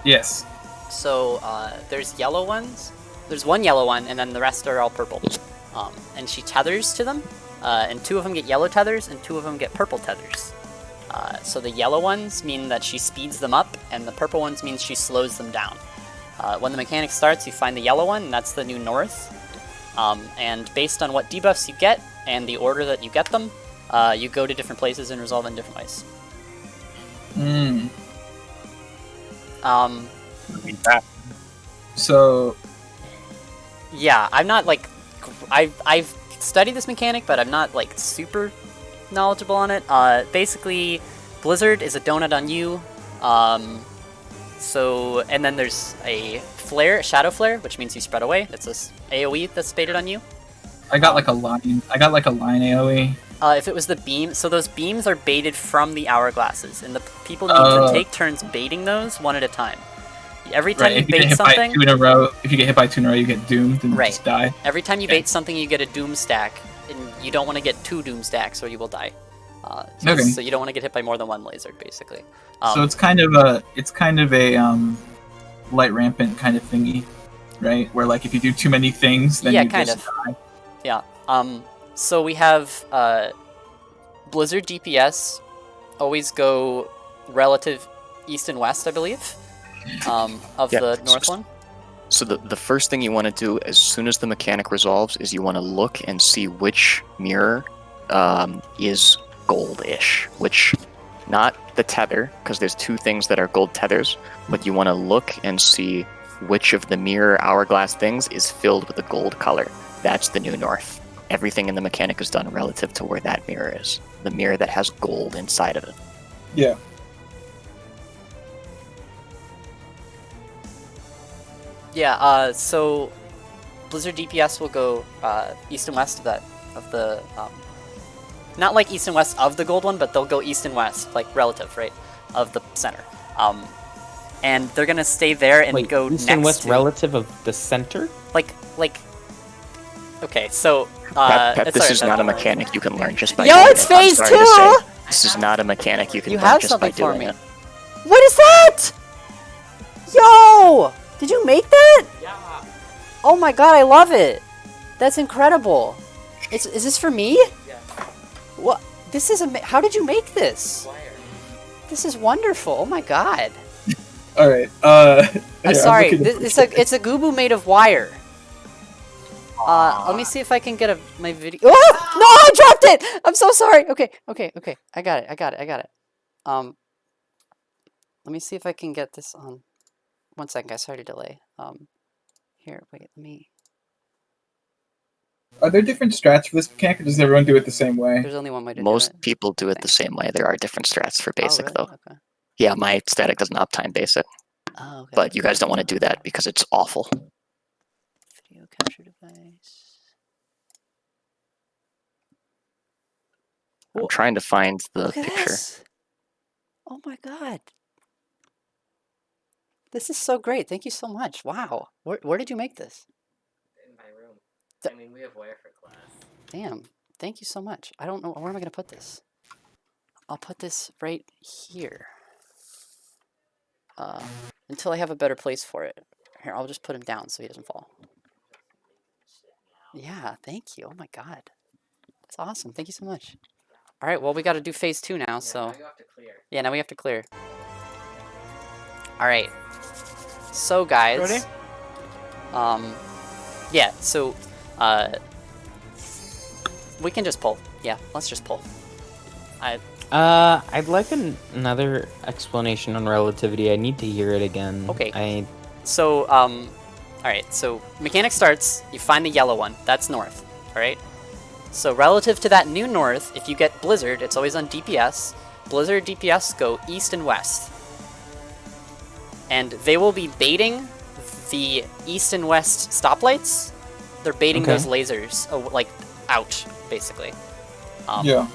Yes. So there's yellow ones. There's one yellow one, and then the rest are all purple. And she tethers to them, and 2 of them get yellow tethers, and 2 of them get purple tethers. So the yellow ones mean that she speeds them up, and the purple ones means she slows them down. When the mechanic starts, you find the yellow one, and that's the new north. And based on what debuffs you get and the order that you get them, you go to different places and resolve in different ways. Hmm. Beat that. So, Yeah, I'm not like I've studied this mechanic, but I'm not like super knowledgeable on it. Basically, Blizzard is a donut on you. And then there's a flare, shadow flare, which means you spread away. It's this AoE that's baited on you. I got like a line. I got like a line AoE. If it was the beam, so those beams are baited from the hourglasses, and the people need to take turns baiting those one at a time. Every time you bait something, if you get hit by 2 in a row, you get doomed and just die. Every time you bait something, you get a doom stack, and you don't want to get 2 doom stacks, or you will die. So you don't want to get hit by more than 1 laser, basically. So it's kind of a light rampant kind of thingy, right? Where like if you do too many things, then you just die. Yeah. So we have Blizzard DPS always go relative east and west, I believe, of the north one. So the first thing you want to do as soon as the mechanic resolves is you want to look and see which mirror is gold-ish, which not the tether, because there's 2 things that are gold tethers, but you want to look and see which of the mirror hourglass things is filled with a gold color. That's the new north. Everything in the mechanic is done relative to where that mirror is. The mirror that has gold inside of it. Yeah. Yeah, so Blizzard DPS will go east and west of the not like east and west of the gold one, but they'll go east and west, like relative, right, of the center. And they're gonna stay there and go east next and west to, relative of the center? like. Okay, so Pep, this is not a mechanic you can learn just by. Yo, doing it's it. I'm phase sorry 2. to say, this is not a mechanic you can You learn have just by something for doing me. it. What is that? Yo, did you make that? Yeah. Oh my god, I love it. That's incredible. Is this for me? Yeah. What? This is how did you make this? Wire. This is wonderful. Oh my god. All right. I'm sorry. It's a Goobu made of wire. Let me see if I can get my video. Oh! No, I dropped it. I'm so sorry. Okay. I got it. Let me see if I can get this on. 1 second, guys. Sorry to delay. Here, wait. Let me. Are there different strats for this mechanic, or does everyone do it the same way? There's only one way to Most do it. people do it the same way. There are different strats for basic, really? though. Okay. Yeah, my static doesn't uptime basic. Oh, okay. But you guys don't want to do that because it's awful. Video capture device. I'm trying to find the Look at picture. this. Oh my god. This is so great. Thank you so much. Wow. Where did you make this? In my room. Th- I mean, we have wire for class. Damn. Thank you so much. I don't know. Where am I going to put this? I'll put this right here. Until I have a better place for it. Here, I'll just put him down so he doesn't fall. Yeah, thank you. Oh my god. That's awesome. Thank you so much. All right, well, we got to do phase 2 now, so... Now you have to clear. Yeah, now we have to clear. All right. So, guys... Ready? Yeah, so... we can just pull. Yeah, let's just pull. I'd like another explanation on relativity. I need to hear it again. Okay. So, all right, so mechanic starts, you find the yellow one, that's north, all right? So relative to that new north, if you get Blizzard, it's always on DPS. Blizzard DPS go east and west. And they will be baiting the east and west stoplights. They're baiting those lasers, like, out, basically. Yeah.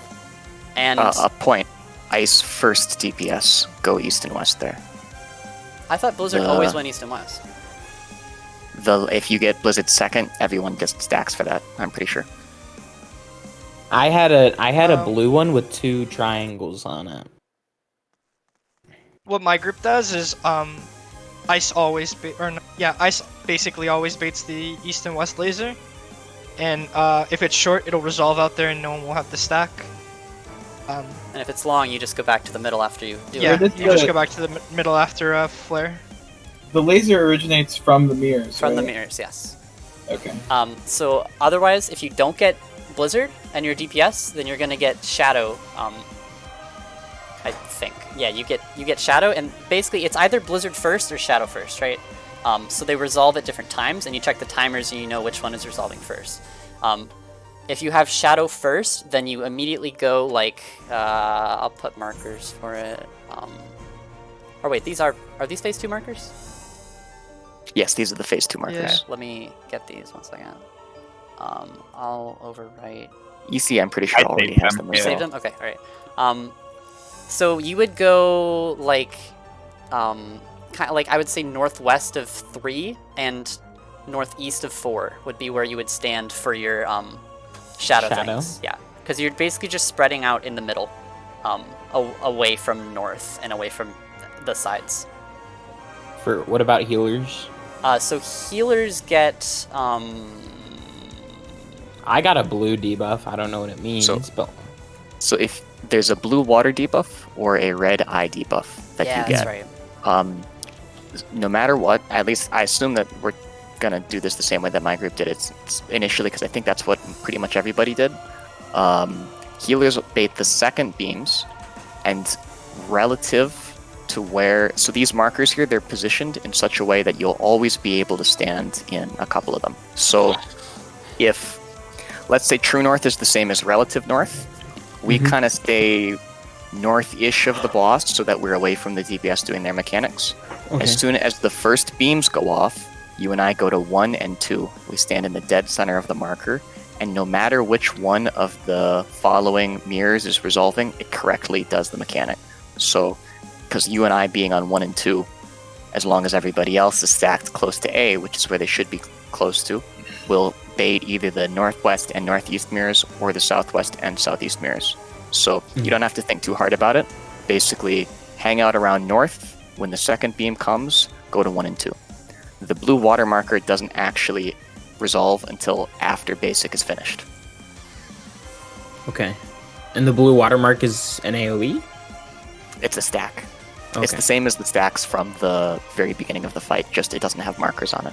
And A point. Ice first DPS. Go east and west there. I thought Blizzard always went east and west. If you get Blizzard second, everyone gets stacks for that. I'm pretty sure. I had a blue one with 2 triangles on it. What my group does is ice ice basically always baits the east and west laser, and if it's short, it'll resolve out there and no one will have to stack. And if it's long, you just go back to the middle after you do Yeah, it. you just go back to the middle after flare. The laser originates from the mirrors. From the right? mirrors, yes. Okay. So otherwise, if you don't get Blizzard and your DPS, then you're gonna get Shadow. I think. Yeah, you get Shadow, and basically it's either Blizzard first or Shadow first, right? So they resolve at different times, and you check the timers and you know which one is resolving first. If you have Shadow first, then you immediately go like I'll put markers for it. Or wait, are these phase 2 markers? Yes, these are the phase 2 markers. Yeah. Let me get these 1 second. I'll overwrite. EC, I'm pretty sure I already saved has them, them as yeah. Saved well. them? Okay, alright. So you would go like, kind of like I would say northwest of 3 and northeast of 4 would be where you would stand for your shadow things. Yeah, because you're basically just spreading out in the middle, away from north and away from the sides. For what about healers? So healers get I got a blue debuff. I don't know what it means, but So if there's a blue water debuff or a red eye debuff that yeah, you get, that's right. no matter what, at least I assume that we're gonna do this the same way that my group did it initially, because I think that's what pretty much everybody did. Healers bait the second beams, and relative to where, so these markers here, they're positioned in such a way that you'll always be able to stand in a couple of them. So if, let's say true north is the same as relative north, we kind of stay north-ish of the boss so that we're away from the DPS doing their mechanics. Okay. As soon as the first beams go off, you and I go to 1 and 2. We stand in the dead center of the marker, and no matter which one of the following mirrors is resolving, it correctly does the mechanic. So, because you and I being on 1 and 2, as long as everybody else is stacked close to A, which is where they should be close to, will bait either the northwest and northeast mirrors or the southwest and southeast mirrors. So you don't have to think too hard about it. Basically, hang out around north. When the second beam comes, go to 1 and 2. The blue water marker doesn't actually resolve until after basic is finished. Okay. And the blue watermark is an AoE? It's a stack. Okay. It's the same as the stacks from the very beginning of the fight, just it doesn't have markers on it.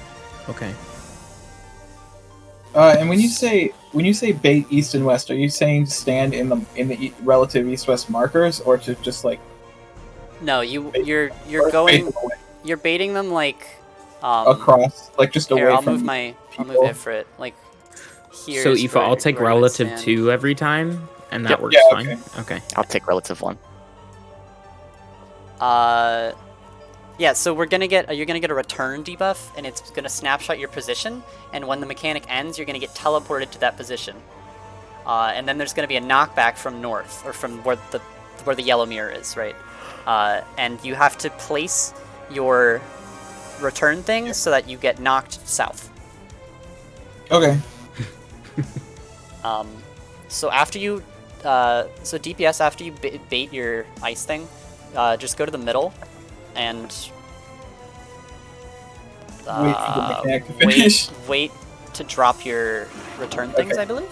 Okay. And when you say bait east and west, are you saying stand in the relative east-west markers, or to just like No, you're or going, bait them away you're baiting them like across, like just Here, away I'll from move I'll move people? Ifrit like here. So Aoife, I'll take relative 2 every time, and that Yep. works Yeah, fine. Okay. I'll take relative 1. Yeah, so you're gonna get a return debuff, and it's gonna snapshot your position. And when the mechanic ends, you're gonna get teleported to that position. And then there's gonna be a knockback from north, or from where the yellow mirror is, right? And you have to place your return things so that you get knocked south. Okay. So after you, so DPS, after you bait your ice thing, just go to the middle and Wait for the mechanic to finish. wait to drop your return things, Okay. I believe.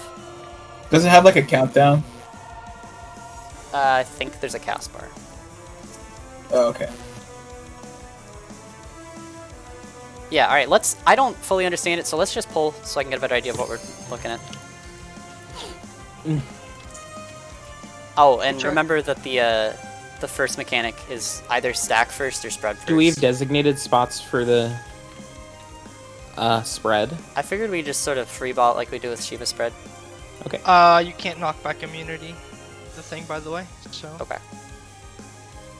Does it have like a countdown? I think there's a cast bar. Oh, okay. Yeah, alright, I don't fully understand it, so let's just pull so I can get a better idea of what we're looking at. Oh, and Sure. remember that the first mechanic is either stack first or spread first. Do we have designated spots for the spread? I figured we just sort of freeball it like we do with Shiva spread. Okay. You can't knock back immunity, the thing, by the way. So Okay.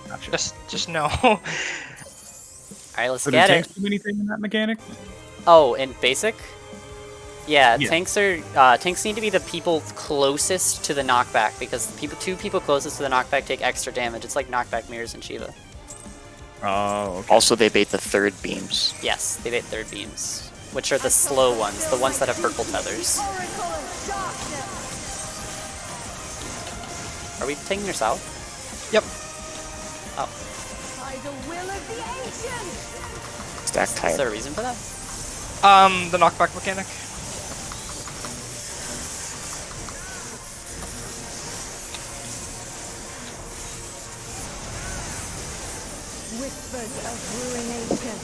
Gotcha. just know. Alright, let's So do get it. tanks do anything in that mechanic? Oh, in basic? Yeah, Yeah. tanks need to be the people closest to the knockback, because the two people closest to the knockback take extra damage. It's like knockback mirrors in Shiva. Oh, okay. Also, they bait the third beams. Yes, they hit third beams, which are the slow ones, the ones that have purple tethers. Oracle of darkness. Are we taking your south? Yep. Oh, By the will of the ancients. Stack is tied. there a reason for that? The knockback mechanic. Whispers of ruination.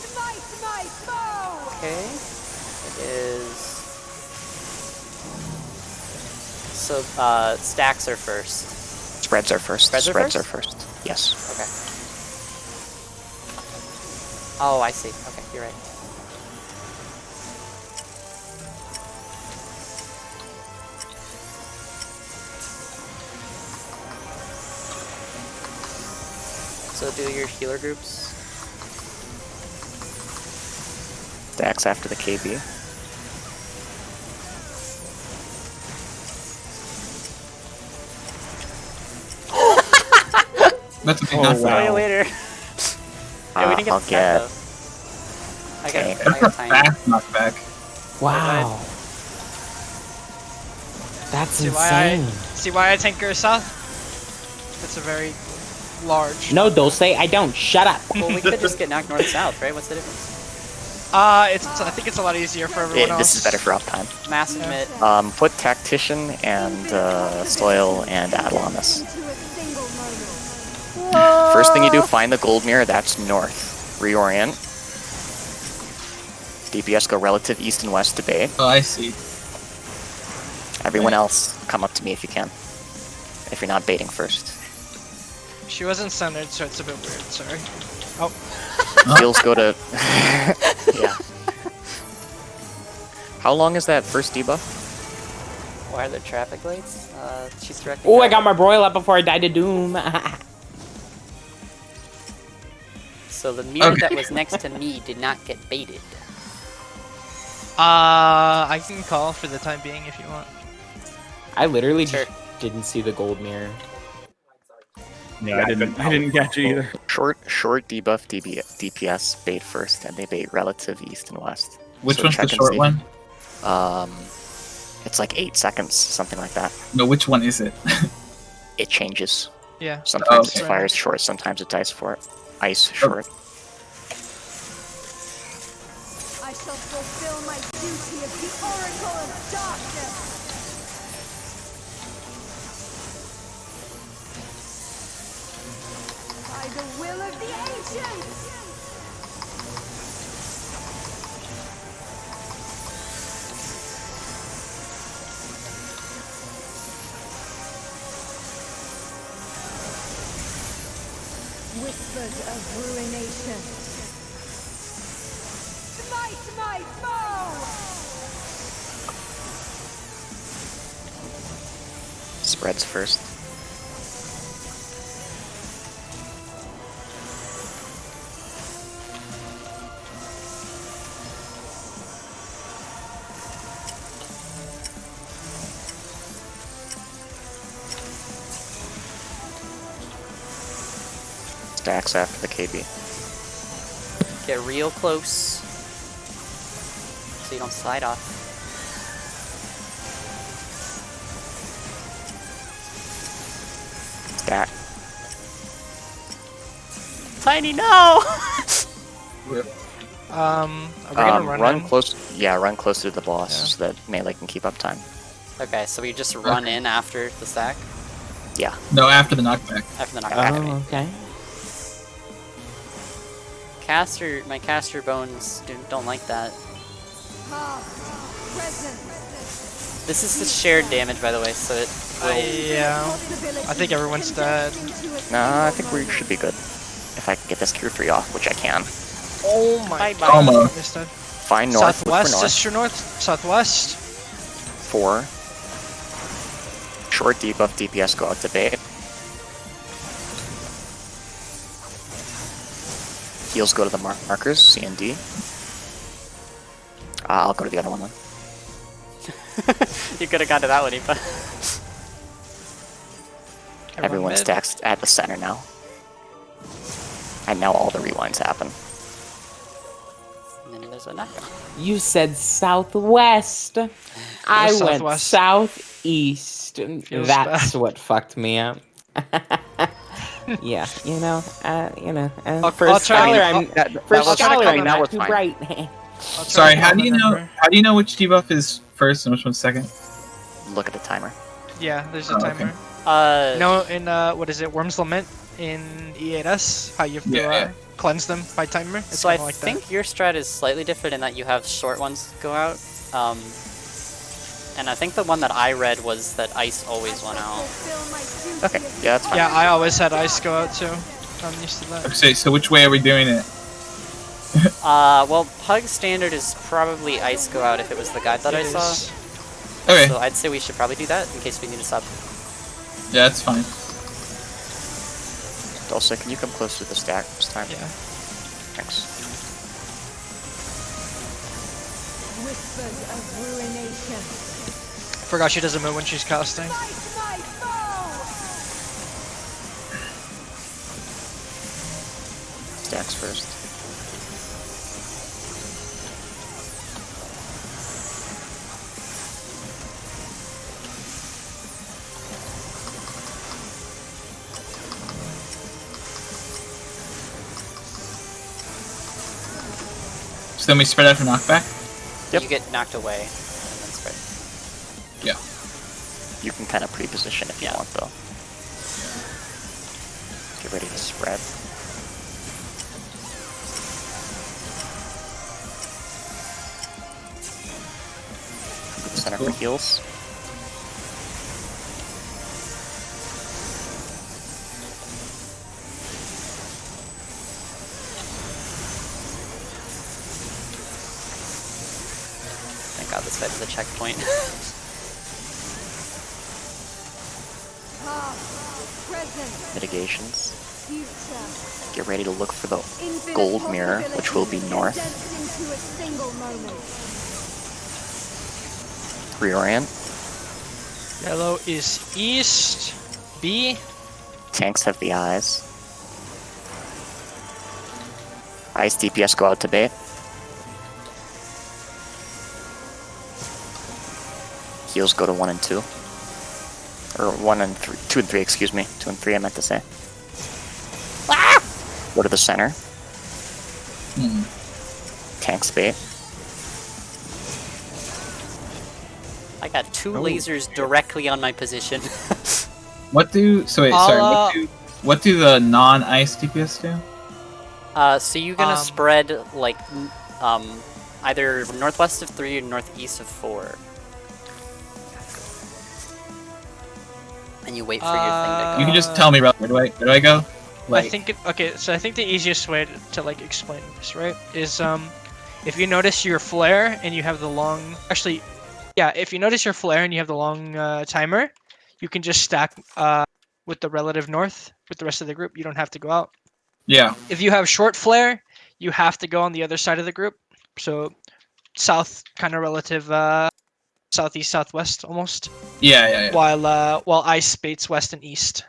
Smite my foe! Okay. It is... So, stacks are first. Spreads are first. Spreads are Spreads first? are first. Yes. Okay. Oh, I see. Okay, you're right. So do your healer groups. Stacks after the KB. That's a big Oh, knockback. wow. See you later. Yeah, we didn't get I'll the get. stack, though. Okay. I That's a got tiny. fast knockback. Wow. That's See why insane. see why I tinker south? It's a very large. No, Dulce, I don't. Shut up. Well, we could just get knocked north-south, right? What's the difference? I think it's a lot easier for everyone else. This is better for uptime. Massive Yeah. mitt. Put Tactician and Soil and Addle on this. Into a single moment. First thing you do, find the gold mirror. That's north. Reorient. DPS go relative east and west to bait. Oh, I see. Everyone else, come up to me if you can. If you're not baiting first. She wasn't centered, so it's a bit weird. Sorry. Oh, Heals go to. Yeah. How long is that first debuff? Why are there traffic lights? She's directing. Oh, I got my broil up before I died to doom. So the mirror Okay. that was next to me did not get baited. I can call for the time being if you want. I literally Sure. just didn't see the gold mirror. Yeah, I didn't catch it either. Short debuff DPS bait first, and they bait relative east and west. Which So one's the check and short see. one? It's like 8 seconds, something like that. No, which one is it? It changes. Yeah. Sometimes Okay. it's fires short, sometimes it's ice for ice short. I shall fulfill my duty as the Oracle of Darkness. By the will of the ancients. Whispers of ruination. Smite my foe! Spreads first. Stacks after the KB. Get real close. So you don't slide off. Stack. Tiny, no! Are we gonna run in? Close. Yeah, run closer to the boss Yeah. so that melee can keep up time. Okay, so we just run in after the stack? Yeah. No, after the knockback. After the knockback. Oh, okay. My caster bones don't like that. Past, present. This is the shared damage, by the way, so it will... Yeah. I think everyone's dead. Nah, I think we should be good. If I can get this Q3 off, which I can. Oh my Bye-bye. god. Almost. Missed it. Find north. Look for Southwest north. is your north. Southwest. 4. Short debuff DPS go out to bait. Heals go to the markers, C and D. I'll go to the other one then. You could have gone to that one, Ipa. Everyone mid. stacks at the center now. And now all the rewinds happen. And then there's a knockout. You said southwest. I went southwest. southeast. Feels That's bad. what fucked me up. Yeah, you know, for I'll a try- scholar, I'll- for a was- scholar, I mean, I'm that not was too fine. bright. I'll try Sorry, to how do you know? remember. How do you know which debuff is first and which one's second? Look at the timer. Yeah, there's a Oh, timer. okay. No, in what is it? Worm's Lament in E8S. How you have to Yeah. cleanse them by timer. It's So I kinda like think your strat is slightly different in that you have short ones go out. And I think the one that I read was that ice always went out. Okay, yeah, that's that. fine. Yeah, I always had ice go out too. I'm used to that. Okay, so which way are we doing it? Well, Pug standard is probably ice go out if it was the guide that I It saw. is. Okay, So I'd say we should probably do that in case we need a sub. yeah, that's fine. Dulce, can you come closer to the stack this time? Yeah. Thanks. Whispers of ruination. Forgot she doesn't move when she's casting. Fight my foe! Stacks first. So then we spread out for knockback? Yep. You get knocked away and then spread. Yeah. You can kind of pre-position if you Yeah. want, though. Get ready to spread. Center for heals. Thank God this fight is a checkpoint. Past, present, Mitigations. future. Get ready to look for the Infinite gold mirror, which will be north. condensed into a single moment. Reorient. Yellow is east. B. Tanks have the eyes. Ice DPS go out to bait. Heals go to 1 and 2. Or 1 and 3, 2 and 3, excuse me. 2 and 3 I meant to say. Ah! Go to the center. Hmm. Tanks bait. I got two lasers directly on my position. What do... So wait, sorry. What do the non-ice DPS do? So you're gonna spread like either northwest of 3 or northeast of 4. And you wait for your thing to go. You can just tell me, where do I go? I think so I think the easiest way to like explain this, right, is if you notice your flare and you have the long, actually, yeah, if you notice your flare and you have the long timer, you can just stack with the relative north with the rest of the group. You don't have to go out. Yeah. If you have short flare, you have to go on the other side of the group. So south, kind of relative southeast, southwest almost. Yeah. While ice baits west and east.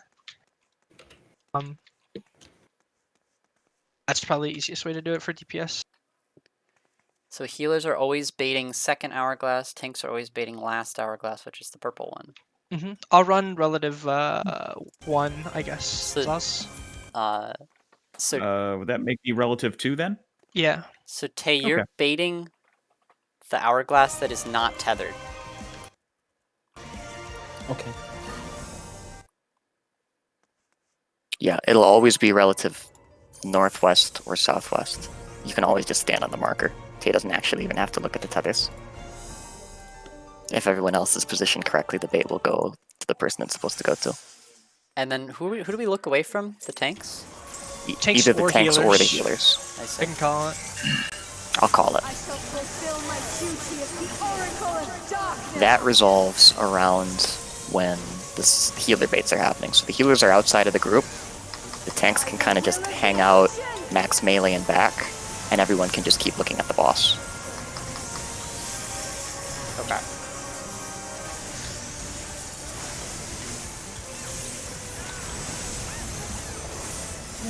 That's probably the easiest way to do it for DPS. So healers are always baiting second hourglass, tanks are always baiting last hourglass, which is the purple one. I'll run relative 1, I guess. So- Plus. So Would that make me relative 2 then? Yeah. so Tay, you're Okay. baiting the hourglass that is not tethered. Okay. Yeah, it'll always be relative northwest or southwest. You can always just stand on the marker. Tay doesn't actually even have to look at the tethers. If everyone else is positioned correctly, the bait will go to the person it's supposed to go to. And then who do we look away from? The tanks? Tanks Either the or tanks or the healers. healers. I I see. can call it. I'll call it. I shall fulfill my duty as the Oracle of Darkness. That resolves around when the healer baits are happening. So the healers are outside of the group. The tanks can kind of just hang out, max melee and back, and everyone can just keep looking at the boss. Okay.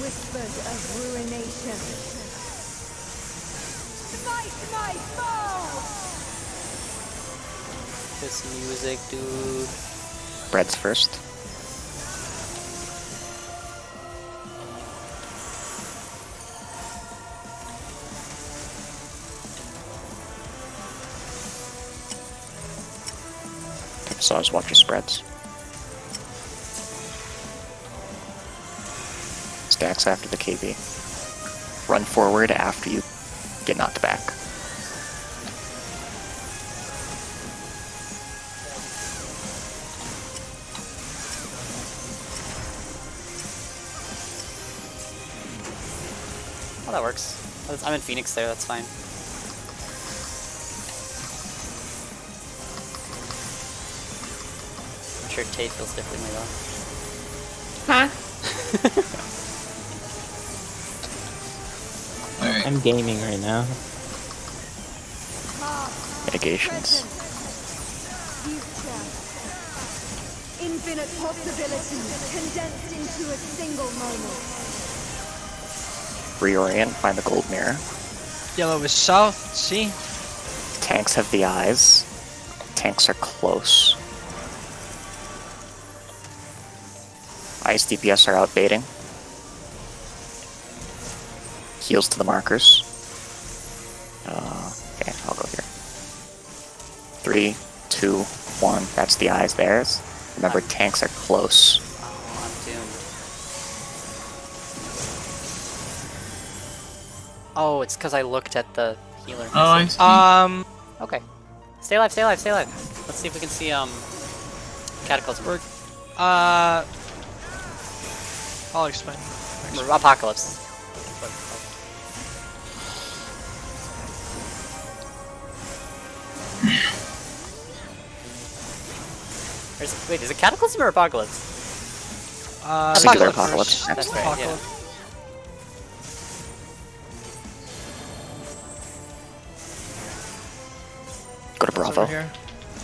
Whispers of ruination. Fight my foe! This music, dude. Bread's first. Saws, watch your spreads. Stacks after the KB. Run forward after you get knocked back. Oh, that works. I'm in Phoenix there, that's fine. I'm sure Tay feels differently though. Alright. I'm gaming right now. Past, mitigations. Future. Infinite possibilities condensed into a single moment. Reorient, find the gold mirror. Yellow is south. See? Tanks have the eyes. Tanks are close. Ice DPS are out baiting. Heals to the markers. Okay, I'll go here. 3, 2, 1. That's the eyes theirs. Remember, tanks are close. Oh, I'm doomed. Oh, it's because I looked at the healer. Oh, I see. Okay. Stay alive, stay alive, stay alive. Let's see if we can see, Cataclysm. I'll explain. Apocalypse. Wait, is it Cataclysm or Apocalypse? Singular Apocalypse. apocalypse. That's right, yeah. Apocalypse. Go to It's over Bravo. here.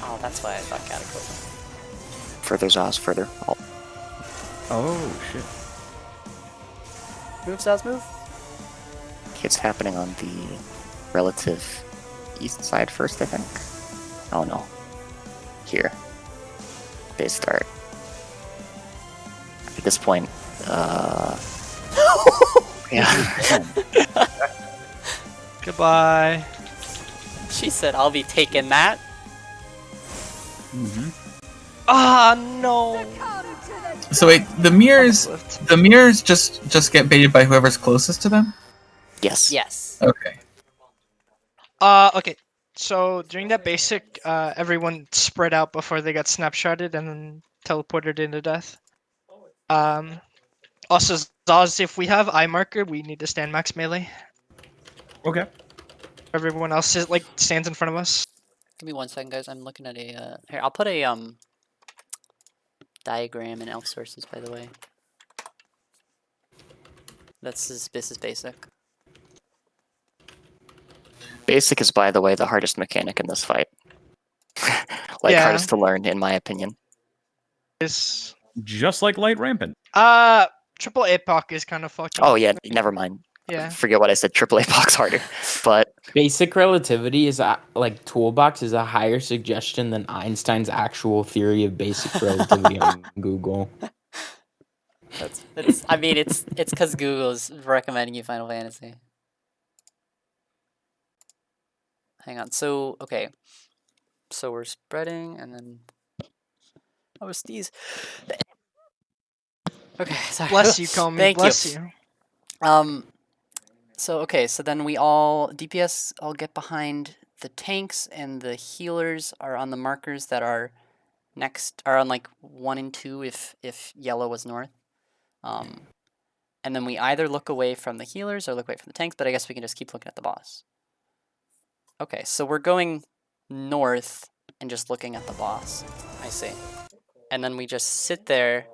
Oh, that's why I thought Cataclysm. Further Zaz, further. Oh, Oh, shit. Move, Saz, move. it's happening on the relative east side first, I think. Oh no. Here. They start. At this point, yeah. Goodbye. She said, I'll be taking that. Ah, no. So wait, the mirrors just get baited by whoever's closest to them? Yes. Yes. Okay. Okay. So during that basic, everyone spread out before they got snapshotted and then teleported into death. Also, Zaz, if we have eye marker, we need to stand max melee. Okay. Everyone else is, like, stands in front of us. Give me 1 second, guys. I'm looking at a, here, I'll put a, diagram in elf sources, by the way. This is basic. Basic is, by the way, the hardest mechanic in this fight. Like, Yeah. hardest to learn, in my opinion. Is Just like Light Rampant. triple APOC is kind of fucking. Oh yeah, never mind. Yeah. Forget what I said. Triple A box harder, but Basic relativity is like toolbox is a higher suggestion than Einstein's actual theory of basic relativity on Google. It's I mean, it's because Google's recommending you Final Fantasy. Hang on. So, okay. So we're spreading, and then... Oh, sneeze. Okay, sorry. Bless you, Comey. Thank Bless you. you. So, okay, so then we all... DPS all get behind the tanks, and the healers are on the markers that are next... Are on, like, 1 and 2 if yellow was north. And then we either look away from the healers or look away from the tanks, but I guess we can just keep looking at the boss. Okay, so we're going north and just looking at the boss. I see. And then we just sit there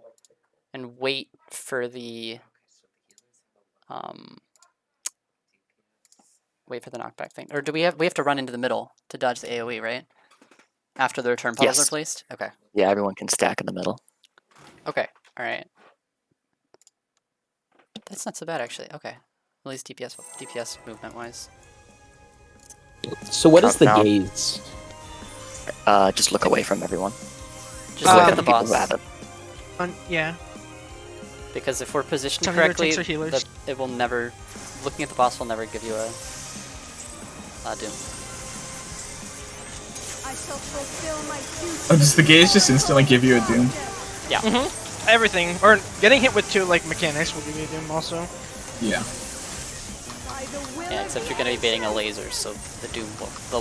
and wait for the knockback thing. Or do we have to run into the middle to dodge the AoE, right? After the return puzzles Yes. are placed? Okay. yeah, everyone can stack in the middle. Okay. Alright. That's not so bad actually. Okay. At least DPS movement wise. So what is the Countdown. gaze? Just look away from everyone. Just look at the People boss. who have it. Yeah. Because if we're positioned Some of their correctly, tanks are healers. it will never... Looking at the boss will never give you a doom. I shall fulfill my duty. Oh, does the gaze just instantly give you a doom? Yeah. Everything. Or getting hit with 2, like, mechanics will give you a doom also. Yeah. By the will Yeah, of except you're going to be baiting a laser, so the doom will... The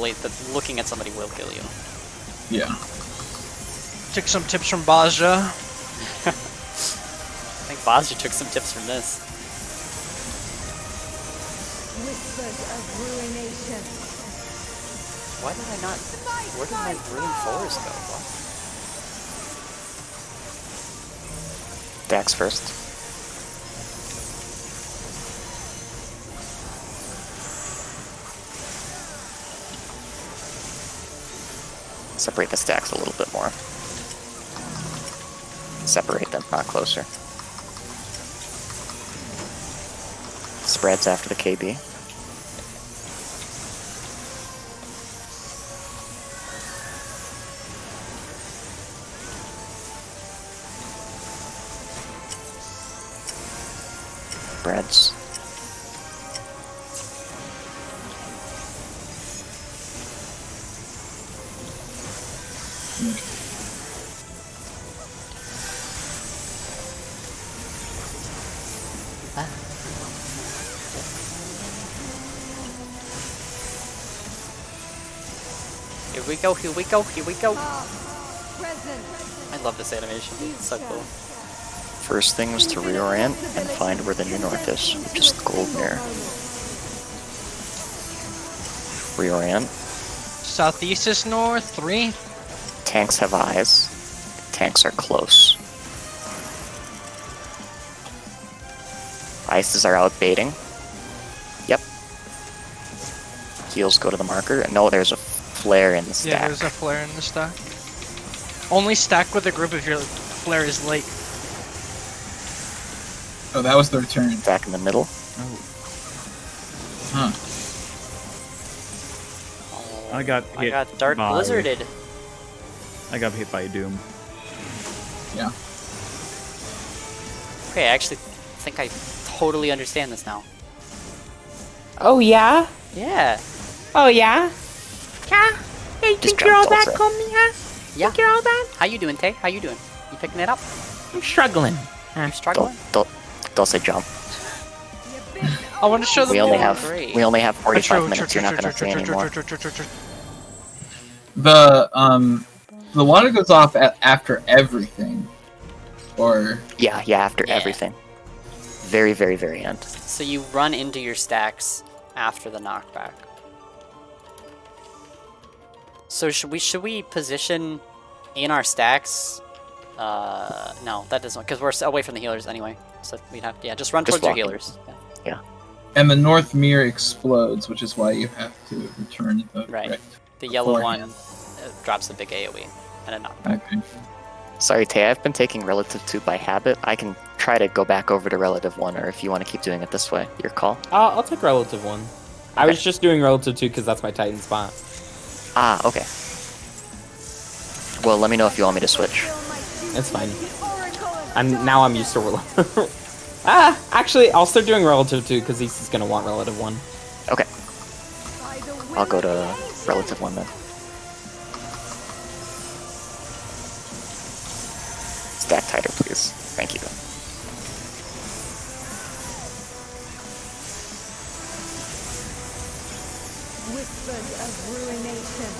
looking at somebody will kill you. Yeah. Took some tips from Baja. I think Bozja took some tips from this. whispers of ruination. Why did I not... Where did my ruined forest go? What? Dax first. Separate the stacks a little bit more. Separate them, not closer. Spreads after the KB. Spreads. Here we go, here we go, here we go. Present. I love this animation. It's so cool. First thing was to reorient and find where the new north is, which is the gold mirror. Reorient. Southeast is north. 3. Tanks have eyes. Tanks are close. Ices are out baiting. Yep. Heals go to the marker. No, there's a flare in the stack. Yeah, there's a flare in the stack. Only stack with a group if your flare is late. Oh, that was the return. Back in the middle. Huh. I got I hit. got dark by- blizzarded. I got hit by Doom. Yeah. Okay, I actually think I totally understand this now. Oh yeah? Yeah. Oh yeah? Yeah? Hey, you Just think you're all jumped that, also. Comey, huh? Yeah. Think you're all that? How you doing, Tay? How you doing? You picking it up? I'm struggling. You struggling? Don't say jump. I want to show them. We only Oh, have great. 45 minutes. You're not gonna see anymore. The water goes off after everything, or Yeah, after Yeah. everything. Very, very, very end. So you run into your stacks after the knockback. So should we position in our stacks? No, that doesn't, because we're away from the healers anyway. So we'd have just run Just towards your walking. healers. Yeah. and the north mirror explodes, which is why you have to return the Right. correct. The yellow Beforehand. one drops a big AoE and a knockback. Okay. Sorry, Tay, I've been taking relative 2 by habit. I can try to go back over to relative 1, or if you want to keep doing it this way, your call. I'll take relative 1. I was just doing relative 2 because that's my Titan spot. Ah, okay. Well, let me know if you want me to switch. It's fine. I'm used to relative. Actually, I'll start doing relative 2 because he's gonna want relative 1. Okay, I'll go to relative 1 then. Stack tighter, please. Thank you. Whispers of ruination.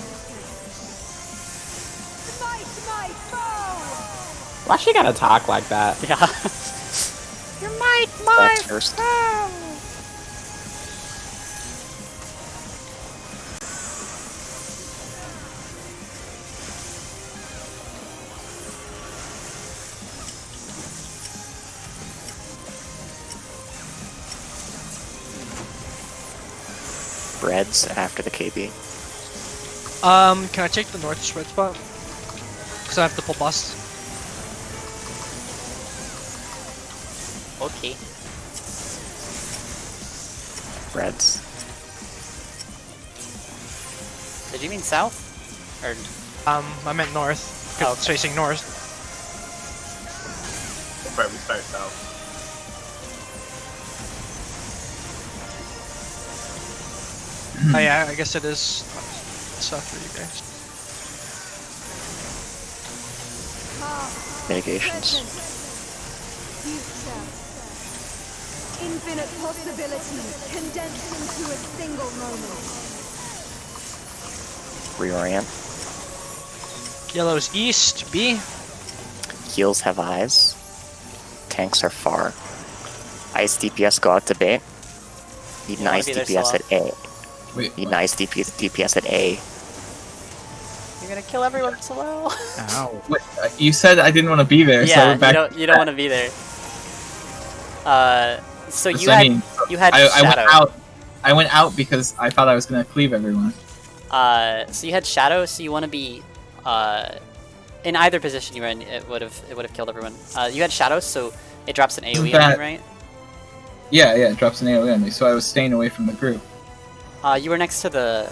Smite my foe! Why she gotta talk like that? Yeah. Stacks first. Breads after the KB. Can I take the north spread spot? Because I have to pull bust. Okay. Breads. Did you mean south? Or I meant north. 'Cause it's Okay. facing north. We'll probably start south. Oh yeah, I guess it is south for you guys. Mitigations. Future. Infinite possibilities condensed into a single moment. Reorient. Yellow's east, B. Heals have eyes. Tanks are far. Ice DPS go out to bait. Need You wanna nice be there, DPS Salah? at A. Wait, Need nice DPS at A. you're gonna kill everyone slow. Ow. wait, you said I didn't want to be there, so Yeah, we're back. you don't want to be there. So you So, I had mean, you had I shadow. went out. I went out because I thought I was gonna cleave everyone. So you had shadow. So you want to be in either position you were in, it would have killed everyone. You had shadows, so it drops an AOE That- on you, right? Yeah, it drops an AoE on me, so I was staying away from the group. You were next to the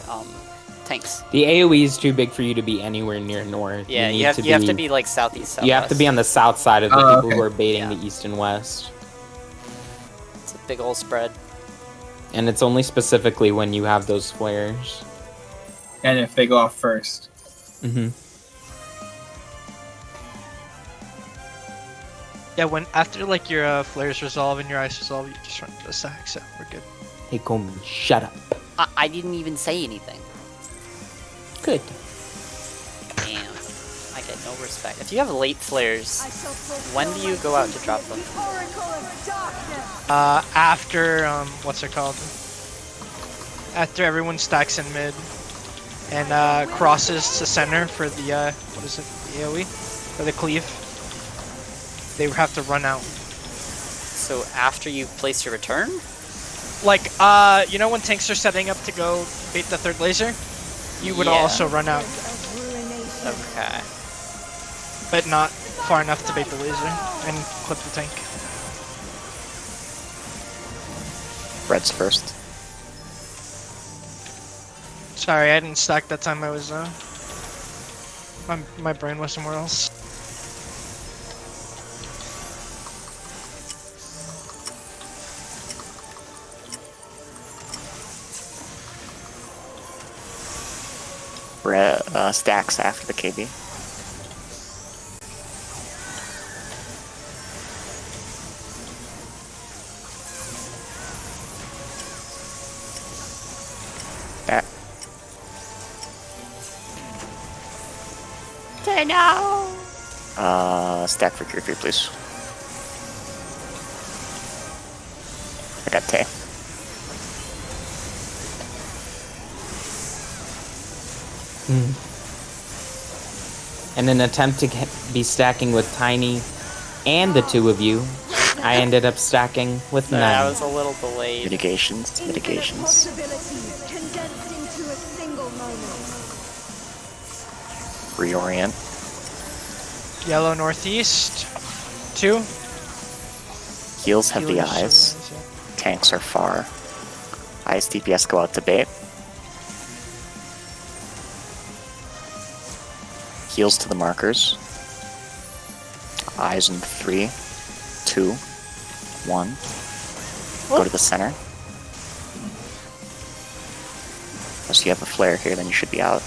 tanks. The AoE is too big for you to be anywhere near north. Yeah, need you have to be like southeast, southwest. You have to be on the south side of the Oh, people okay. who are baiting Yeah. the east and west. It's a big old spread. And it's only specifically when you have those flares. And if they go off first. Mm-hmm. Yeah, when after like your flares resolve and your ice resolve, you just run to the stack, so we're good. Hey, Coleman, shut up. I didn't even say anything. Good. Damn. I get no respect. If you have late flares, I shall fulfill when do you my go out to duty drop as them? the Oracle of Darkness. After what's it called? After everyone stacks in mid and crosses to center for the what is it? The AOE or the cleave. They have to run out. So after you place your return? Like you know when tanks are setting up to go bait the third laser, you would Yeah. also run out, Of ruination. Okay. but not far enough to bait the laser and clip the tank. Red's first. Sorry, I didn't stack that time. I was my brain was somewhere else. Red stacks after the KB. Back. Stack for Q3, please. I got Tay. In an attempt to be stacking with Tiny and the two of you, I ended up stacking with I none. was a little delayed. Mitigations. Infinite Mitigations. possibilities condensed into a single moment. Reorient. Yellow northeast. 2. Heals have the Healers, eyes. yeah. Tanks are far. Eyes DPS go out to bait. Heals to the markers. Eyes in 3, 2, 1. Go to the center. Unless you have a flare here, then you should be out.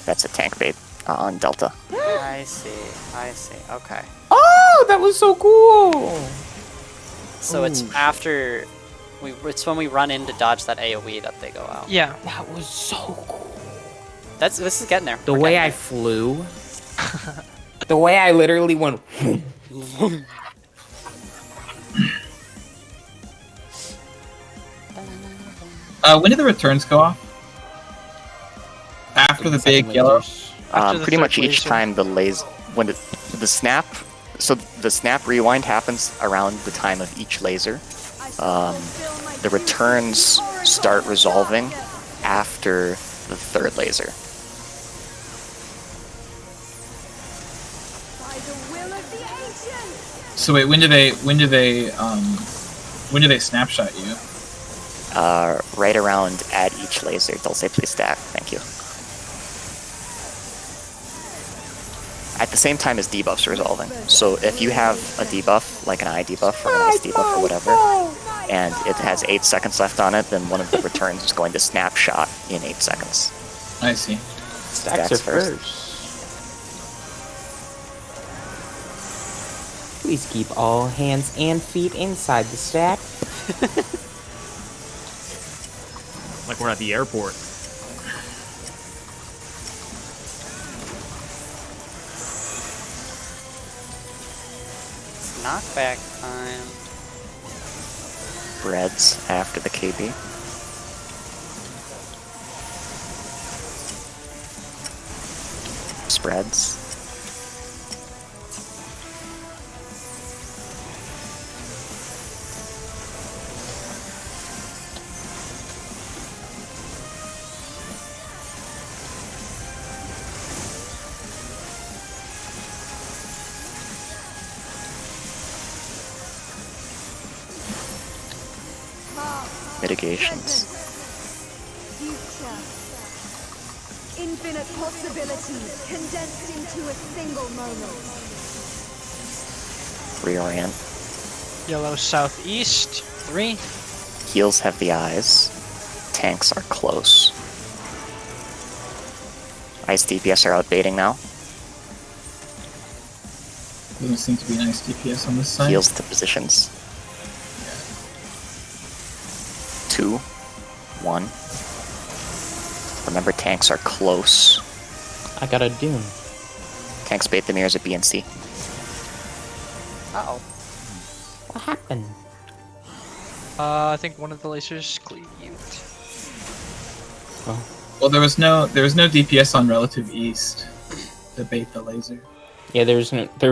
That's a tank bait on Delta. I see. Okay. Oh, that was so cool! So it's after it's when we run in to dodge that AoE that they go out. Yeah. That was so cool. This is getting there. The We're way getting I flew, the way I literally went. When did the returns go off? After the big yellow? After the Pretty third much each laser. time when the snap, so the snap rewind happens around the time of each laser. I shall fulfill my The duty as returns the Oracle start of resolving Darkness. after the third laser. By the will of the ancients. So wait, when do they snapshot you? Right around at each laser. They'll say please stack. Thank you. At the same time as debuffs are resolving. So if you have a debuff, like an eye debuff or an ice debuff or whatever, and it has 8 seconds left on it, then one of the returns is going to snapshot in 8 seconds. I see. Stacks are Stacks first. first. Please keep all hands and feet inside the stack. Like we're at the airport. It's knockback time. Reds after the KB. Spreads. Mitigations. Future. Infinite possibilities condensed into a single moment. Reorient. Yellow southeast. 3. Heals have the eyes. Tanks are close. Ice DPS are out baiting now. Doesn't seem to be nice DPS on this side. Heals to positions. 2, 1. Remember, tanks are close. I got a Doom. Tanks bait the mirrors at B and C. Uh-oh. What happened? I think one of the lasers cleaved. Well, there was no DPS on relative east to bait the laser. Yeah, there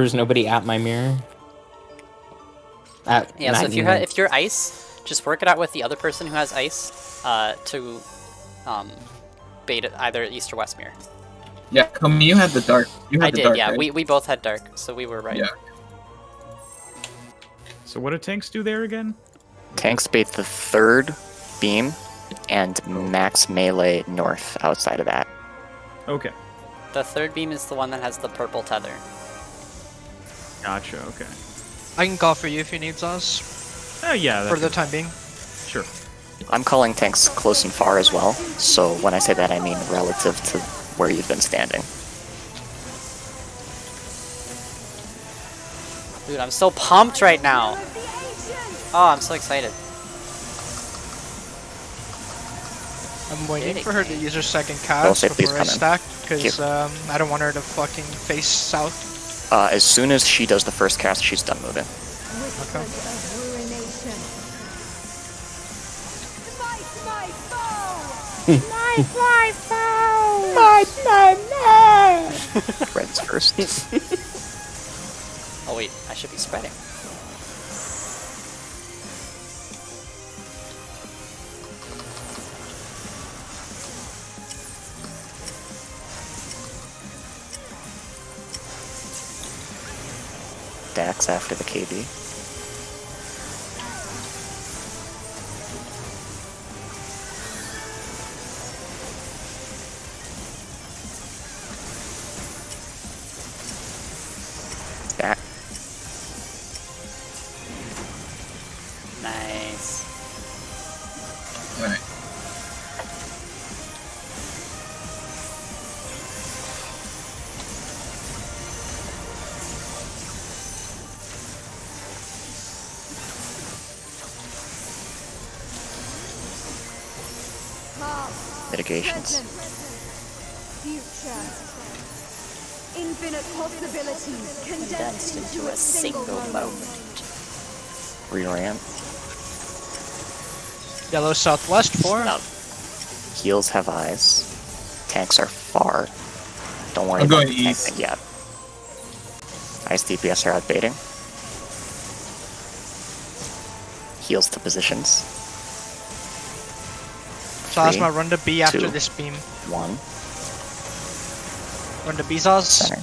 was nobody at my mirror. Yeah, so if you're ice, just work it out with the other person who has ice to bait it either east or west mirror. Yeah, Komi, you had the dark. You had I the did, dark, yeah. right? We both had dark, so we were right. Yeah. So what do tanks do there again? Tanks bait the third beam and max melee north outside of that. Okay. The third beam is the one that has the purple tether. Gotcha, okay. I can call for you if you need Zaz. Yeah, For the time being. Sure. I'm calling tanks close and far as well, so when I say that I mean relative to where you've been standing. Dude, I'm so pumped right now. Oh, I'm so excited. I'm waiting for her to use her second Don't cast say please before I come in. stack, because Here. I don't want her to fucking face south. As soon as she does the first cast, she's done moving. Whispers of ruination. Smite my foe! Red's first. Oh wait, I should be spreading. Dax after the KB. That. Nice. Alright. Mitigations. Future. Infinite possibilities condensed into a single moment. Reorient. Yellow southwest 4. Up. Heals have eyes. Tanks are far. Don't worry I'm about going the tank east. thing yet. Ice DPS are out baiting. Heals to positions. Plasma, run to B after 2, this beam. 1. Run to B, Zaz. Center.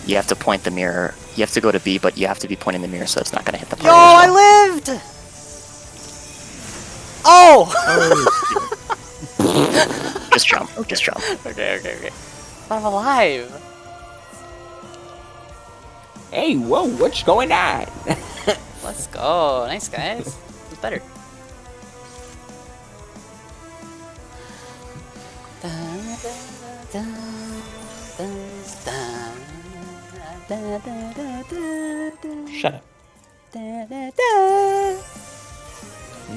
You have to point the mirror. You have to go to B, but you have to be pointing the mirror so it's not going to hit the Yo, party as well. I lived! Oh! Just jump. Just jump. Okay. I'm alive. Hey, whoa, what's going on? Let's go. Nice, guys. It's better. Shut up.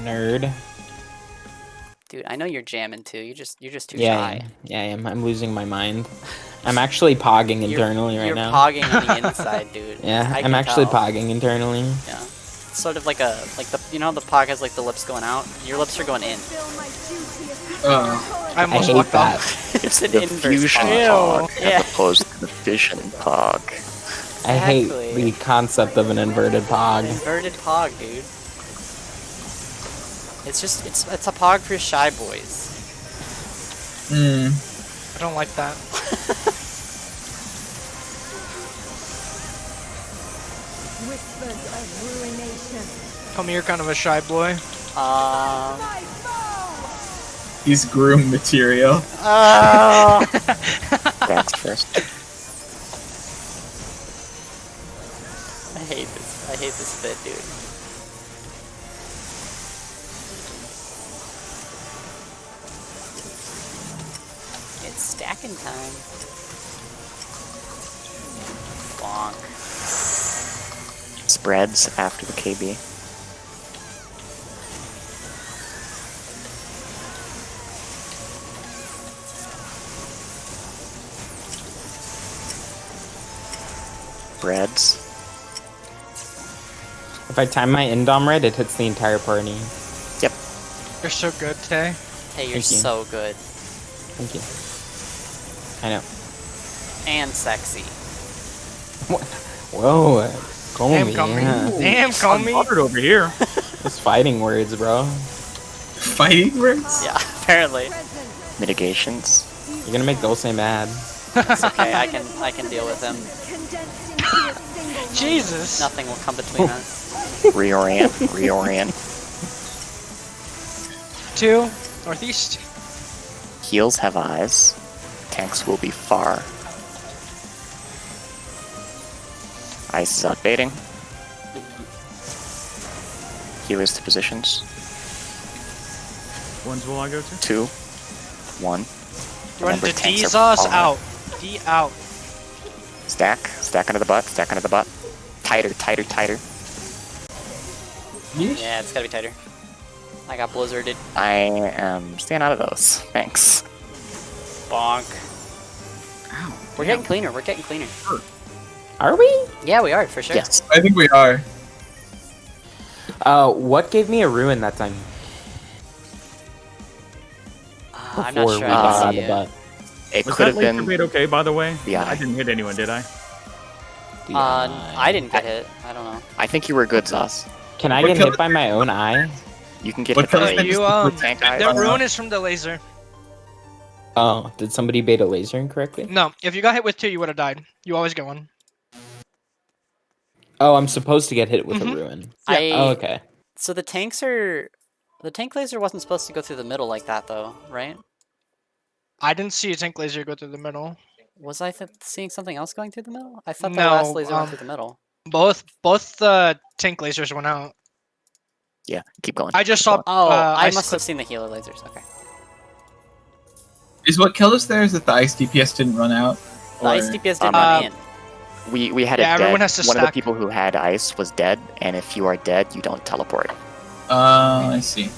Nerd. Dude, I know you're jamming too. You're just too Yeah, shy. yeah, I am. I'm losing my mind. I'm actually pogging internally right now. You're pogging on the inside, dude. Yeah, I I'm can actually tell. pogging internally. Yeah. It's sort of like the you know how the pog has like the lips going out? Your lips are going in. I I almost hate walked that. off. It's an The inverse fusion pog. pog Yeah. as opposed to the fission pog. I hate Exactly. the concept of an inverted pog. Inverted pog, dude. It's a pog for shy boys. I don't like that. whispers of ruination. Tell me you're kind of a shy boy. My foe! He's groom material. That's first. I hate this. I hate this bit, dude. It's stacking time. Bonk. Spreads after the KB. Spreads. If I time my indom right, it hits the entire party. Yep. You're so good, Tay. Hey, you're Thank you. so good. Thank you. I know. And sexy. Whoa, call Damn, me. call me. Yeah. Damn, call me. Watered over here. It's fighting words, bro. Fighting words? Yeah, apparently. Present. Mitigations. You're gonna make Dulce mad. It's okay, I can deal with him. Condensed into a single moment. Jesus. Nothing will come between us. Reorient. Reorient. 2, northeast. Heals have eyes. Tanks will be far. Ice is updating. Healers to positions. Ones will I go to? 2, 1. You want Remember, to tanks are tease us far. out. D out. Stack. Stack under the butt. Stack under the butt. Tighter, tighter, tighter. Yeah, it's gotta be tighter. I got blizzarded. I am staying out of those. Thanks. Bonk. Ow. We're getting cleaner, we're getting cleaner. Are we? Yeah, we are, for sure. Yes. I think we are. What gave me a ruin that time? I'm not Before sure we I got can out see of it. that. It Was could that have been. laser bait okay, by the way? Yeah. I didn't hit anyone, did I? I didn't get hit. I don't know. I think you were good, Zos. Can I What get color- hit by my own eye? You can get What hit by color the is You, the tank eye. The ruin is from the laser. Oh, did somebody bait a laser incorrectly? No, if you got hit with 2, you would have died. You always get 1. Oh, I'm supposed to get hit with Mhm. a ruin. I Oh, okay. So the tanks are the tank laser wasn't supposed to go through the middle like that though, right? I didn't see a tank laser go through the middle. Was I seeing something else going through the middle? I thought the No, last laser went through the middle. Both tank lasers went out. Yeah, keep going. I just keep saw. going. Oh, I ice must clip- have seen the healer lasers. Okay. Is what killed us there is that the ice DPS didn't run out? The ice Or- DPS didn't Uh, run in. We had Yeah, a everyone dead. has to One of the stack. people who had ice was dead, and if you are dead, you don't teleport. I see.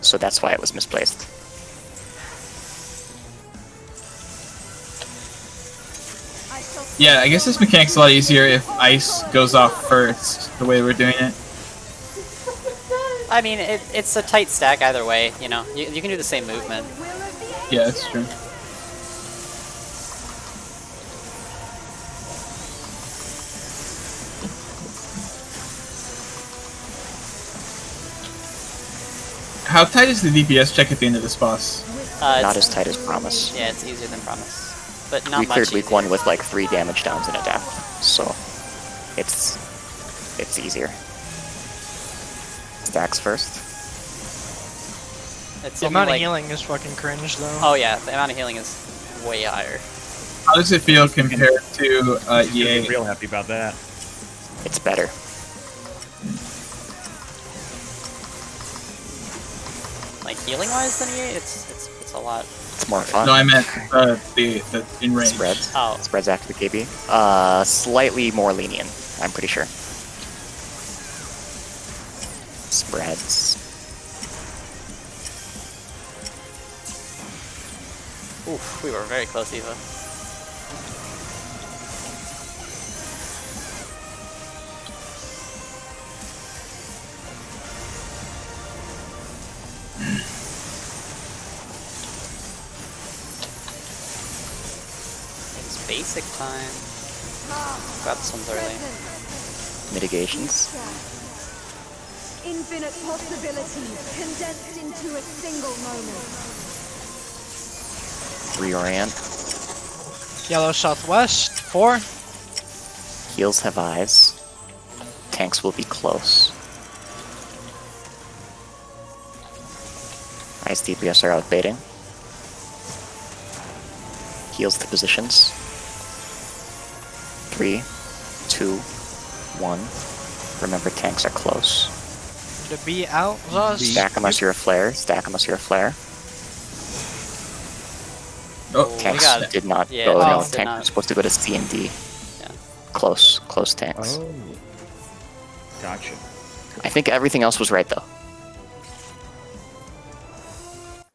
So that's why it was misplaced. I shall Yeah, I guess this mechanic's a lot easier if ice goes off first, the way we're doing it. I mean, it's a tight stack either way. You know, you can do the same movement. will of the Yeah, that's true. How tight is the DPS check at the end of this boss? Not It's- as tight as promise. Yeah, it's easier than promise, but not We much cleared week easier. 1 with like 3 damage downs and a death, so it's easier. Stacks first. It's The something amount like, of healing is fucking cringe, though. Oh yeah, the amount of healing is way higher. How does it feel compared to I'm EA? real happy about that. It's better. Like healing wise than EA, it's a lot. It's more fun. No, I meant the in range. Spreads. Oh, Spreads after the KB. Slightly more lenient, I'm pretty sure. Spreads. oof, we were very close, Eva. It's basic time. Grab this one's early. Mitigations. infinite possibilities condensed into a single moment. Reorient. Yellow southwest. 4. Heals have eyes. tanks will be close. Ice DPS are out baiting. Heals to positions. 3, 2, 1. Remember, tanks are close. The bee out. Zaz. Stack unless you're a flare. Stack unless you're a flare. Oh, We Tanks got it. did not Yeah, go. No, tanks did tanks not. were supposed to go to C and D. Yeah. Close tanks. Oh. Gotcha. I think everything else was right though.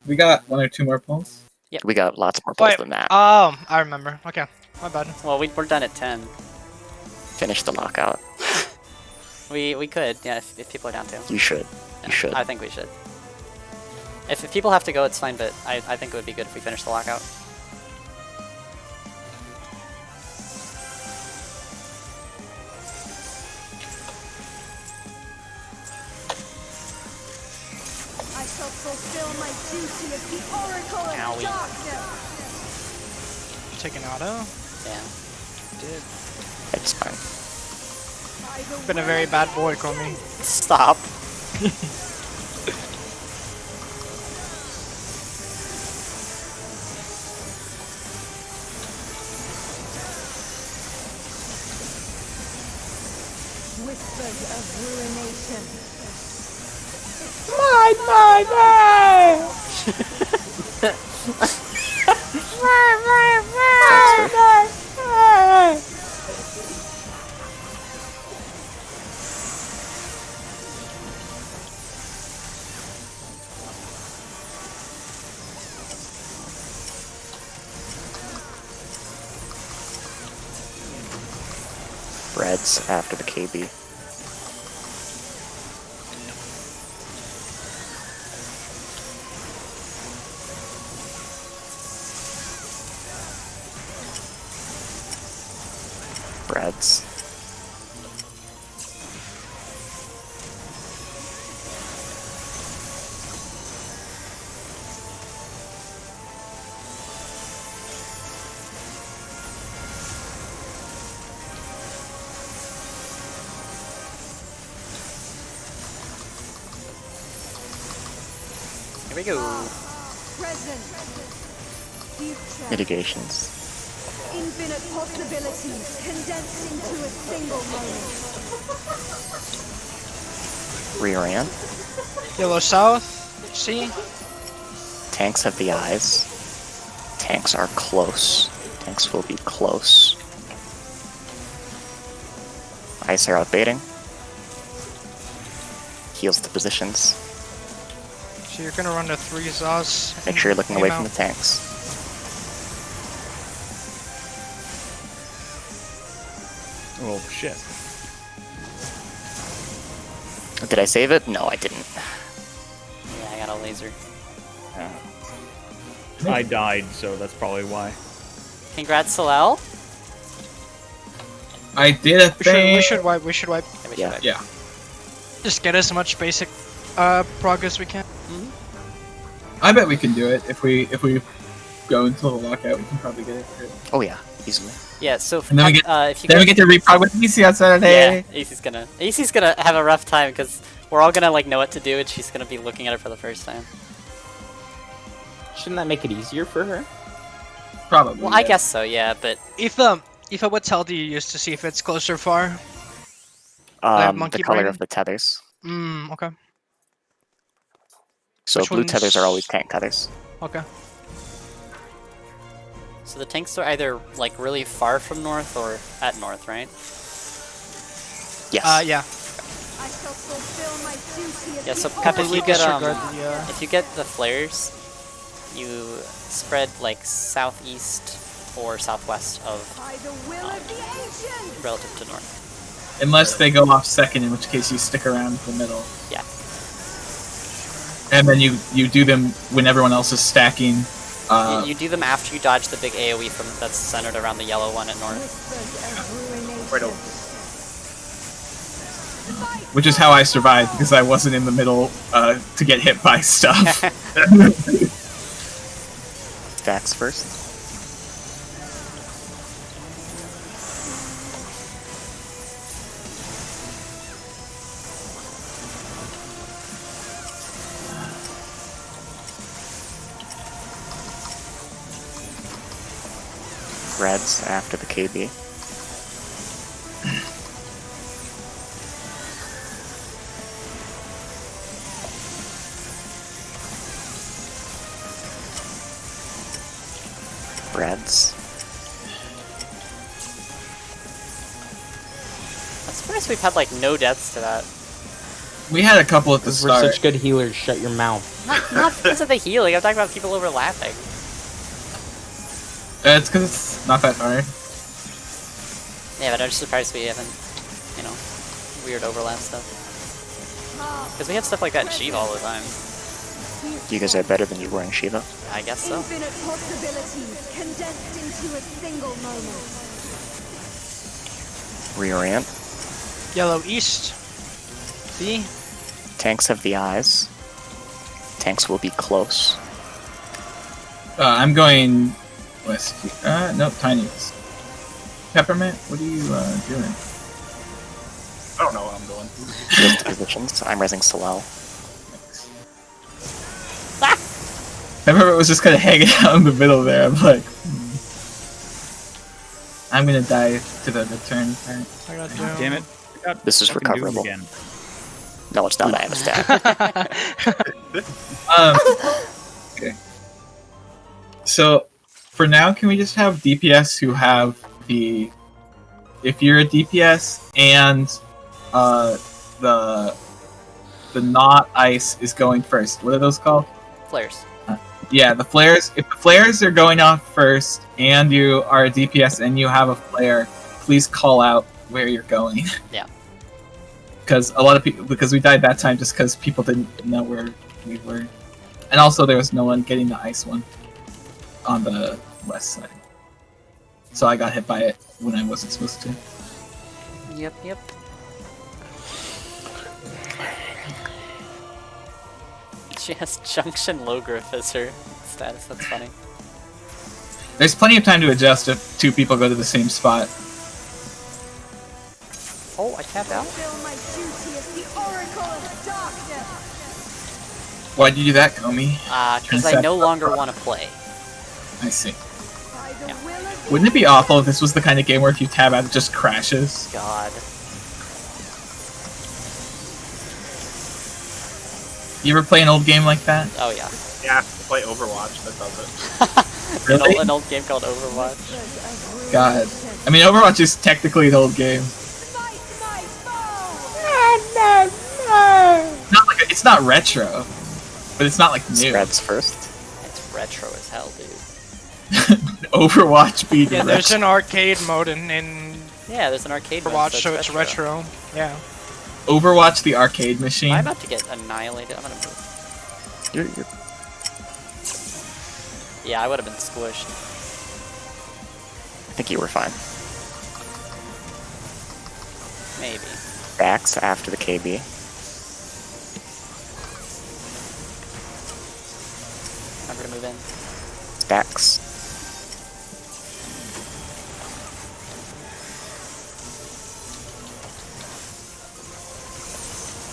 we got 1 or 2 more polls. We got lots more polls Wait, than that. oh, I remember. Okay, my bad. Well, we're done at 10. Finish the lockout. We could, yeah, if people are down to. You should. Yeah, You should. I think we should. If people have to go, it's fine, but I think it would be good if we finish the lockout. I shall fulfill my duty as the Oracle of Owie. Darkness. Take an auto. Yeah. Did. It's fine. By the Been a will very of bad the boy, Komi. ancients. Stop. Whispers of ruination. Breads after the KB. Breads. Here we go. Present. Future. Mitigations. Infinite possibilities condensed into a single moment. Reran. Yellow south. See? Tanks have the eyes. Tanks are close. Tanks will be close. Ice are out baiting. Heals to positions. So you're gonna run the 3 Zaz. Make sure you're looking away from the tanks. Oh shit. Did I save it? No, I didn't. Yeah, I got a laser. I died, so that's probably why. Congrats, Salel. I did a thing. We should wipe. Yeah, we should Yeah. have- Yeah. Just get as much basic progress we can. I bet we can do it if we go until the lockout. We can probably get it. Oh yeah, easily. Yeah, so And then we get- if you Then we guys, get to reprog with DC on Saturday. yeah, AC's gonna have a rough time because we're all gonna like know what to do, and she's gonna be looking at it for the first time. Shouldn't that make it easier for her? Probably. Well, I yeah. guess so, yeah, but Aoife, what tell do you use to see if it's close or far? The monkey color brain? of the tethers. Okay. So Which blue tethers are ones- always tank tethers. Okay. so the tanks are either like really far from north or at north, right? Yes. Yeah. I shall fulfill my duty as Yeah, so the Pep, if Oracle you of get disregard Darkness. the, if you get the flares, you spread like southeast or southwest of By the will of the ancients. relative to north. Unless they go off second, in which case you stick around the middle. Yeah. And then you do them when everyone else is stacking. You do them after you dodge the big AoE from that's centered around the yellow one at north. Whispers of ruination. Right over. Which is how I survived, because I wasn't in the middle to get hit by stuff. Stacks first. Reds after the KB. Reds. I'm surprised we've had like no deaths to that. We had a couple at the We're start. such good healers. Shut your mouth. Not because of the healing. I'm talking about people overlapping. It's because it's not that hard. Yeah, but I'm just surprised we haven't, you know, weird overlap stuff. Because we have stuff like that in Shiva all the time. You guys are better than you were in Shiva. I guess so. Infinite possibilities condensed into a single moment. Reorient. Yellow east. See? Tanks have the eyes. Tanks will be close. I'm going west. Nope, tiny west. Peppermint, what are you doing? I don't know what I'm doing. Shield positions. I'm resing Salel. Peppermint was just kind of hanging out in the middle there. I'm like, I'm gonna die to the return part. I got down. Damn it. This is Fucking Doom recoverable. again. No, it's not. I have a stat. Okay. So, for now, can we just have DPS who have the... If you're a DPS and the not ice is going first, what are those called? Flares. Yeah, the flares. If the flares are going off first and you are a DPS and you have a flare, please call out where you're going. Yeah. Because a lot of people, because we died that time just because people didn't know where we were. And also there was no one getting the ice one on the west side. So I got hit by it when I wasn't supposed to. Yep. She has Junction Low Growth as her status. That's funny. There's plenty of time to adjust if two people go to the same spot. Oh, I tapped out. Fulfill my duty as the Oracle of Darkness. Why'd you do that, Komi? Because I no longer want to play. I see. By the Yeah. will of Wouldn't it be awful if this was the kind of game where if you tab out, it just crashes? God. You ever play an old game like that? Oh yeah. Yeah, play Overwatch. That does it. Really? An old game called Overwatch. God. I mean, Overwatch is technically an old game. Fight my foe. It's not retro, but it's not like new. Reds first. It's retro as hell, dude. Overwatch beat Yeah, there's retro. an arcade mode in Yeah, there's an arcade mode, Overwatch, so it's retro. Yeah. Overwatch the arcade machine. I'm about to get annihilated. I'm gonna move. You're Yeah, I would have been squished. I think you were fine. Maybe. Backs after the KB. Remember to move in. Backs.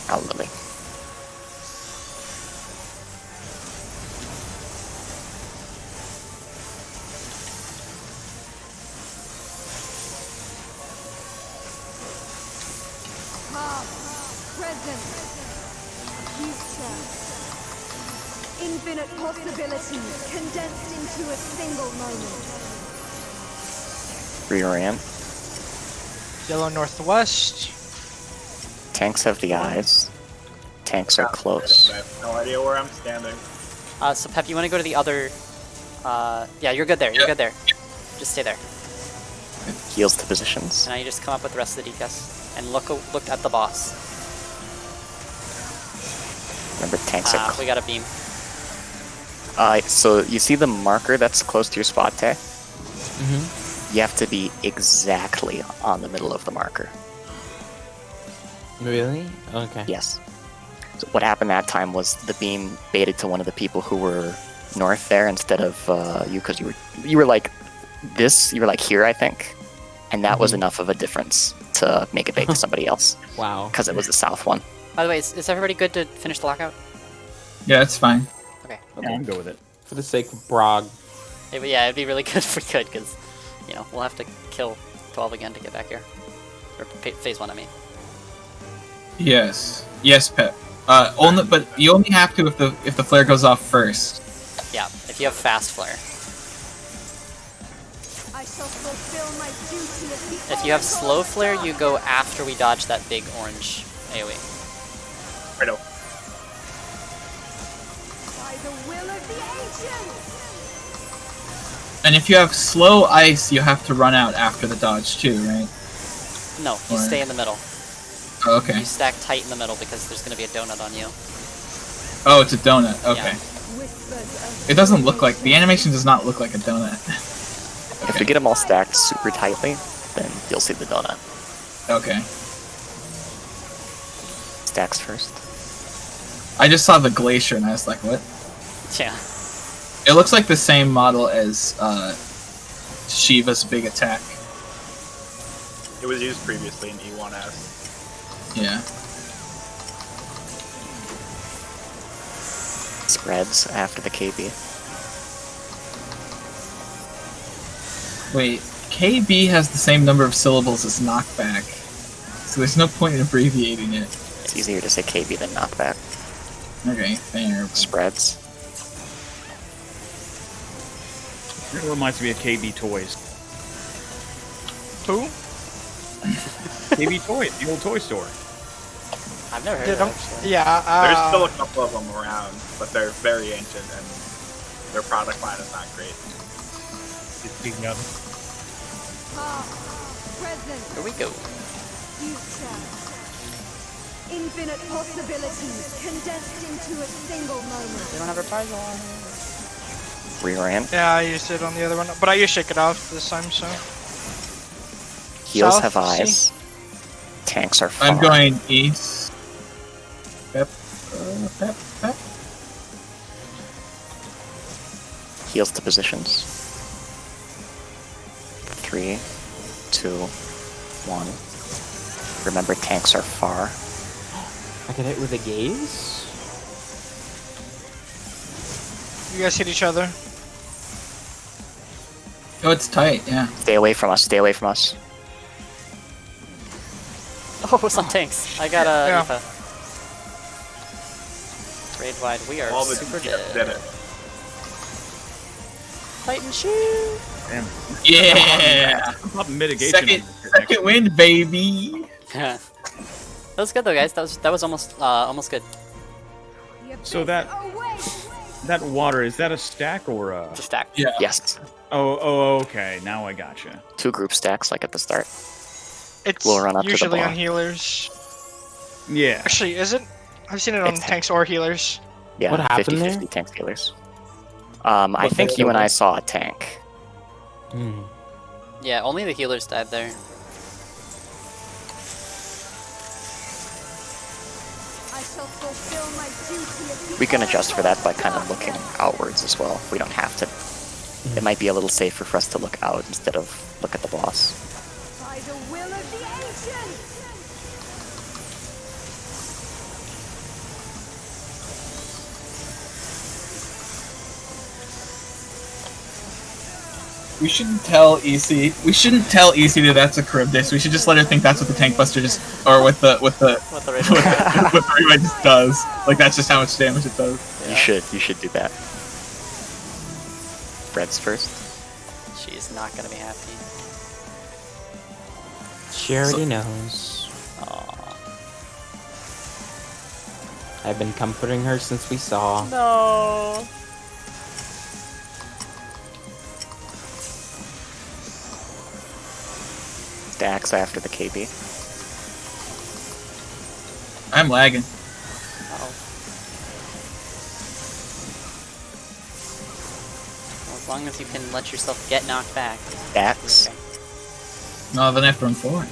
Out Lily. Past, present, future. Infinite possibilities condensed into a single moment. Reorient. Yellow northwest. Tanks have the eyes. Tanks are close. I have no idea where I'm standing. So Pep, you want to go to the other? Yeah, you're good there. You're good there. Just stay there. Heals to positions. And now you just come up with the rest of the DPS and look at the boss. Remember, tanks are We got a beam. so you see the marker that's close to your spot, Tay? Mm-hmm. You have to be exactly on the middle of the marker. Really? Okay. Yes. So what happened that time was the beam baited to one of the people who were north there instead of you, because you were like this, you were like here, I think, and that was enough of a difference to make it bait to somebody else Wow. because it was the south one. By the way, is everybody good to finish the lockout? Yeah, it's fine. Okay. Yeah, I'm good with it. For the sake of Brog. Yeah, it'd be really good if we could, because you know, we'll have to kill 12 again to get back here. Or phase 1, I mean. Yes. Yes, Pep. But you only have to if the flare goes off first. Yeah, if you have fast flare. I shall fulfill my duty as the If you have Oracle slow of flare, you go Darkness. after we dodge that big orange AoE. Righto. By the will of the ancients. And if you have slow ice, you have to run out after the dodge too, right? No, you Or- stay in the middle. Oh, okay. You stack tight in the middle because there's going to be a donut on you. Oh, it's a donut. Okay. Whispers of It doesn't look like the animation does not look like a donut. If you get them all stacked super tightly, then you'll see the donut. Okay. Stacks first. I just saw the glacier and I was like, what? Yeah. It looks like the same model as Shiva's big attack. It was used previously in E12S. Yeah. Spreads after the KB. Wait, KB has the same number of syllables as knockback, so there's no point in abbreviating it. It's easier to say KB than knockback. Okay, fair. Spreads. It reminds me of KB Toys. Who? KB Toys, the old toy store. I've never heard Yeah, of don't- that, actually. yeah, There's still a couple of them around, but they're very ancient and their product line is not great. past, present, Here we go. future. Infinite possibilities condensed into a single We moment. don't have a prize on. Rear end. yeah, I used it on the other one, but I used Shake It Off this time, so. Heels South, have see? eyes. Tanks are far. I'm going east. Pep, pep, pep. Heels to positions. 3, 2, 1. Remember, tanks are far. I can hit with a gaze? You guys hit each other. Oh, it's tight, yeah. Stay away from us. Stay away from us. Oh, some tanks. I got a Yeah. Aoife. Raid wide, we are All the super DPS dead. did it. Titan shoot! Damn. Yeah! I'm up mitigation. Second, on this second next win, baby! That was good though, guys. That was almost good. The So abyss that- awaits. That water, is that a stack or a... Just stack. Yeah. Yes. Oh, okay. Now I gotcha. 2 group stacks, like at the start. It's We'll run up to the usually bar. on healers. Yeah. Actually, is it? I've seen it on It's- tanks or healers. Yeah, What happened 50-50 there? tank healers. I What think the- you and I saw a tank. Hmm. Yeah, only the healers died there. I shall fulfill my duty as the We can adjust for that by Oracle kind of of looking Darkness. outwards as well. We don't have to. It might be a little safer for us to look out instead of look at the boss. By the will of the ancients. We shouldn't tell EC. We shouldn't tell EC that that's a Charybdis. We should just let her think that's what the Tank Buster just, or with the What the raid with the Rewind just does. Like that's just how much damage it does. You should do that. Breads first. She's not gonna be happy. She already knows. Aw. I've been comforting her since we saw. No. Stacks after the KB. I'm lagging. Uh-oh. Well, as long as you can let yourself get knocked back. Stacks. Okay. No, then I have to run forward.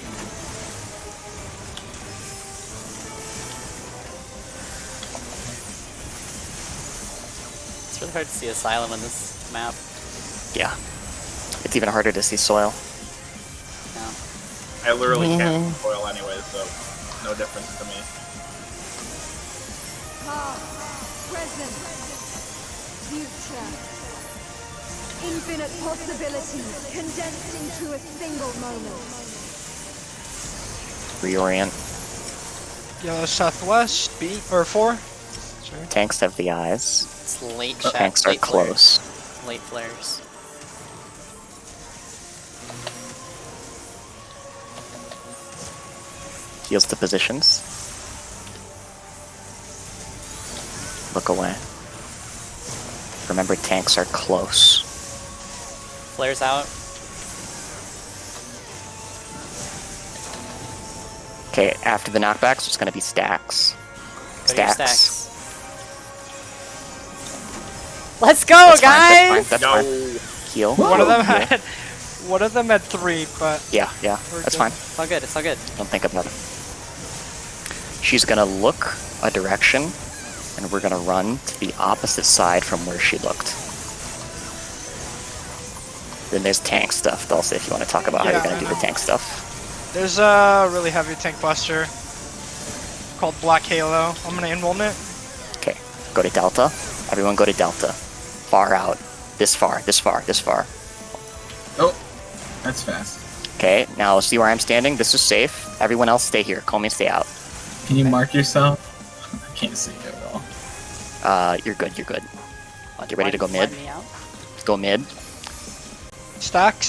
It's really hard to see Asylum in this map. Yeah. It's even harder to see soil. Yeah. I literally can't foil anyway, so no difference to me. Past, present, future. Infinite possibilities condensed into a single moment. Reorient. Yellow southwest, B or 4. Sorry. Tanks have the eyes. It's late Tanks are late flares. close. Late flares. Heals to positions. Look away. Remember, tanks are close. Flares out. Okay, after the knockbacks, it's gonna be stacks. Go to your Stacks. stacks. Let's go, That's guys! fine, that's fine, that's fine. Heal. One of them Heal. had one of them had 3, but Yeah, We're that's good. fine. It's all good, it's all good. Don't think about it. She's gonna look a direction, and we're gonna run to the opposite side from where she looked. Then there's tank stuff, also, if you want to talk about how Yeah, you're gonna I do the know. tank stuff. there's a really heavy tank buster called Black Halo. I'm gonna invuln it. Okay, go to Delta. Everyone go to Delta. Far out. This far, this far, this far. Oh, that's fast. Okay, now see where I'm standing? This is safe. Everyone else stay here. Comey, stay out. Can you mark yourself? I can't see you at all. You're good, you're good. Watch- You ready to go let mid? me out. Go mid. Stack.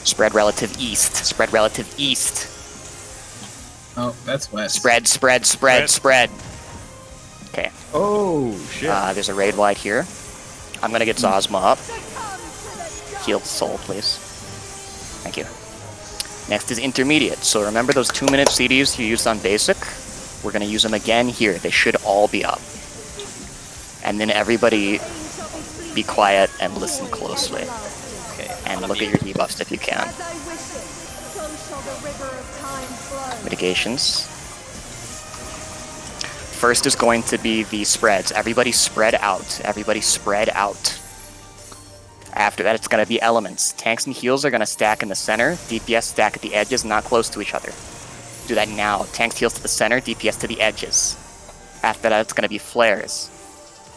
Spread relative east. Spread relative east. Oh, that's west. Spread, spread, spread, spread. Okay, Oh shit. there's a raid wide here. I'm gonna get Zosma up. Heal soul, please. Thank you. Next is intermediate. So remember those 2-minute CDs you used on basic? We're gonna use them again here. They should all be up. And then everybody be quiet and listen closely. Okay. And look at your debuffs if you can. As I wish it, so shall the river of time flow. Mitigations. First is going to be the spreads. Everybody spread out. Everybody spread out. After that, it's going to be elements. Tanks and heals are going to stack in the center. DPS stack at the edges, not close to each other. Do that now. Tanks heals to the center, DPS to the edges. After that, it's going to be flares.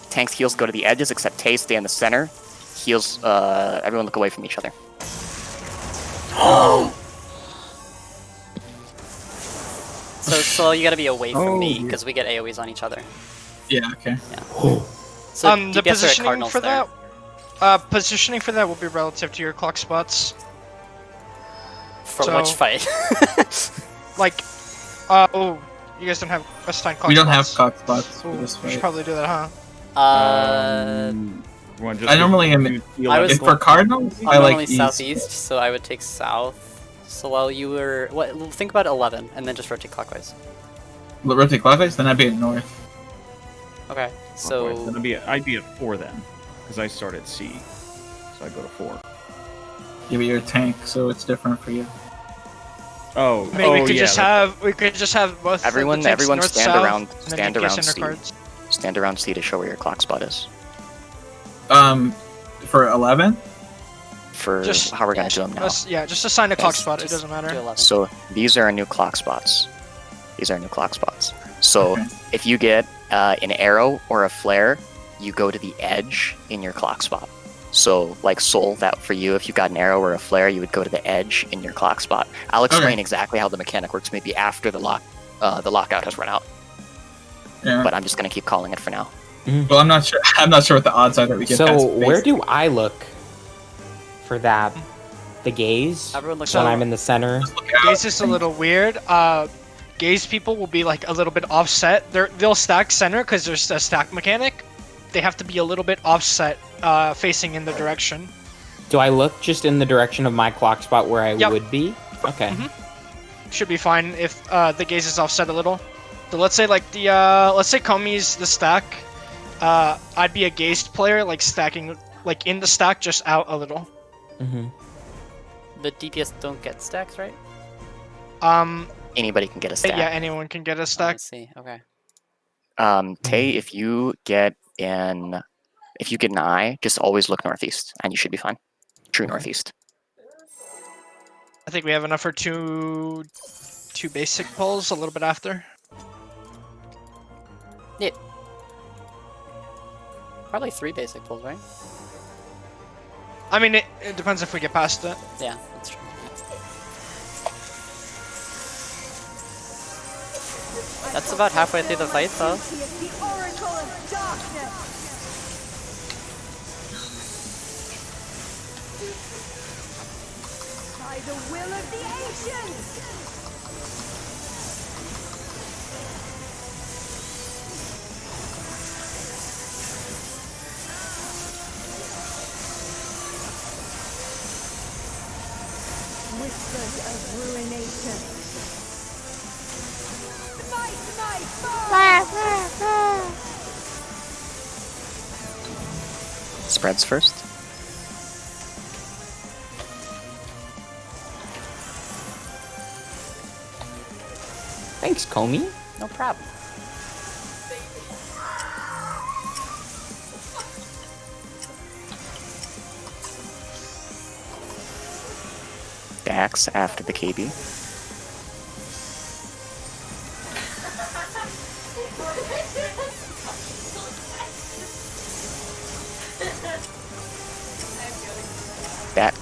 Tanks heals go to the edges, except Tay stay in the center. Heals, everyone look away from each other. So you gotta be away from Oh, me, yeah. because we get AoEs on each other. Yeah, okay. So The DPS are at positioning Cardinals for there. that. Positioning for that will be relative to your clock spots. For so- which fight? Like, oh, you guys don't have assigned clock We don't have spots. cock spots for Ooh, this we should fight. probably do that, huh? One just I normally am- I was- And for Cardinals, I'm I like normally east. southeast, so I would take south. So while you were... think about 11, and then just rotate clockwise. Rotate clockwise, then I'd be at north. Okay, so... I'd be at 4 then, because I start at C, so I go to 4. Yeah, but you're a tank, so it's different for you. Oh, Maybe we could just have both. of Everyone- the tanks everyone north, stand south, around- and then stand DPS around center C. cards. Stand around C to show where your clock spot is. For 11, For Just- how we're going to do them now. Just assign a clock Yes, spot. It just doesn't do matter. 11. So these are our new clock spots. These are our new clock spots. So Okay. if you get an arrow or a flare, you go to the edge in your clock spot. So like Soul, that for you, if you got an arrow or a flare, you would go to the edge in your clock spot. I'll explain Okay. exactly how the mechanic works maybe after the lockout has run out. yeah. But I'm just gonna keep calling it for now. Well, I'm not sure. I'm not sure what the odds are that we get. So past where base. do I look for that? The gaze? Everyone looks When out. I'm in the center? Look out. Gaze is a little weird. Gaze people will be like a little bit offset. They'll stack center because there's a stack mechanic. They have to be a little bit offset, facing in the direction. Do I look just in the direction of my clock spot where I Yep. would be? Okay. Mhm. Should be fine if the gaze is offset a little. So let's say like let's say Komi's the stack. I'd be a gazed player, like stacking like in the stack, just out a little. hmm The DPS don't get stacks, right? Anybody can get a stack. Yeah, anyone can get a Oh, I stack. see. Okay. Tay, if you get an eye, just always look northeast, and you should be fine. True northeast. I think we have enough for two basic pulls a little bit after. Probably 3 basic pulls, right? I mean, it depends if we get past it. Yeah, that's true. That's about halfway through the fight, though. The Oracle of Darkness. By the will of the ancients. Whispers of ruination. Fight my foe! Spreads first. Thanks, Comey. No problem. Dax after the KB. That.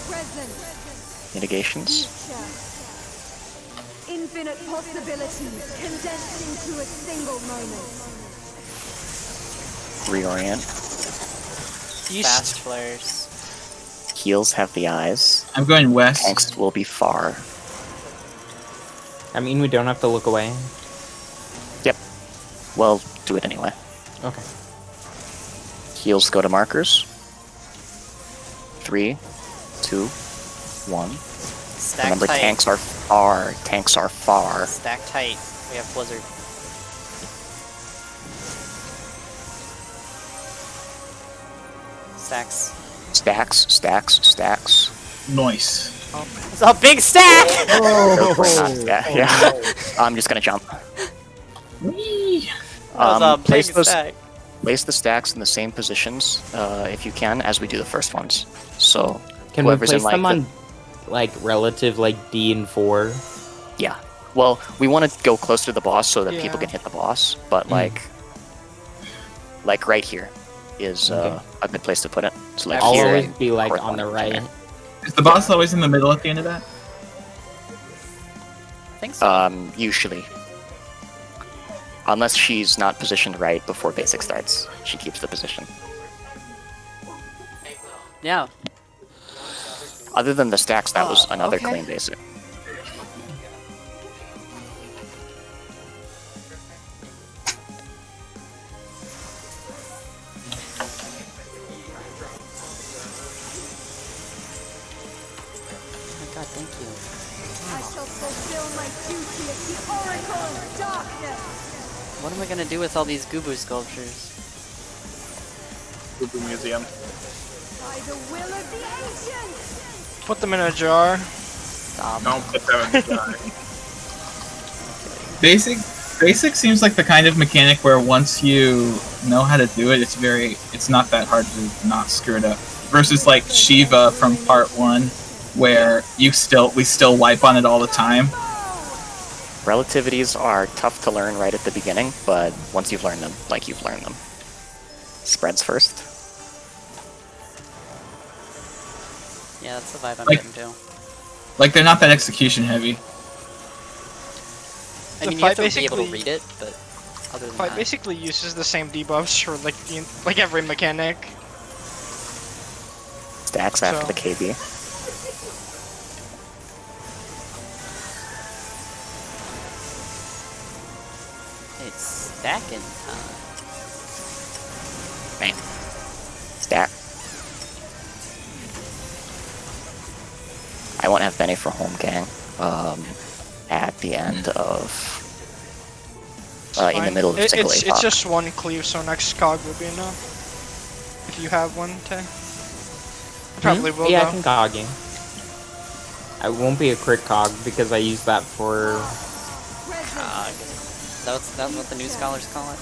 Present. Mitigations. Future. Infinite possibilities condensed into a single moment. Reorient. East. Fast flares. Heals have the eyes. I'm going west. Tanks will be far. I mean, we don't have to look away. Yep. Well, do it anyway. Okay. Heals go to markers. 3, 2, 1. Stack Remember, tight. tanks are far. Tanks are far. Stack tight. We have Blizzard. Stacks. Stacks, stacks, stacks. Nice. It's a big stack! Go for it, not stack. Yeah. I'm just gonna jump. Whee! That was a big place those- stack. Place the stacks in the same positions, if you can, as we do the first ones. So Can we whoever's place in like them on, like, relative, like, D and 4? yeah. Well, we want to go closer to the boss so that people Yeah. can hit the boss, but like right here is Okay. a good place to put it. So like I'll here always and be, like, fourth on the one. right. Is the boss always in the middle at the end of that? I think so. Usually. Unless she's not positioned right before basic starts. She keeps the position. Yeah. Other than the stacks, that was another okay. clean basic. Oh my god, thank you. I shall fulfill my duty as the Oracle of Darkness. What am I gonna do with all these Gubu sculptures? Boo Museum. By the will of the ancients. Put them in a jar. Stop. Don't put them in the jar. Basic seems like the kind of mechanic where once you know how to do it, it's not that hard to not screw it up. Versus like Shiva from part 1, where we still wipe on it all the time. Relativities are tough to learn right at the beginning, but once you've learned them, like you've learned them. Spreads first. Yeah, that's the vibe I'm Like- getting to. Like they're not that execution heavy. I The mean, you have fight to be able to basically- read it, but other than Fight that. basically uses the same debuffs for like every mechanic. Stacks after So- the KB. It's stacking time. Man. Stack. I won't have Benny for home gang. At the end of It's in the fine. middle of single It's APOC. just one cleave, so next cog will be enough. If you have one, Tay. Probably will Yeah, I though. can cog you. I won't be a crit cog because I use that for cog. That's what the new scholars call it.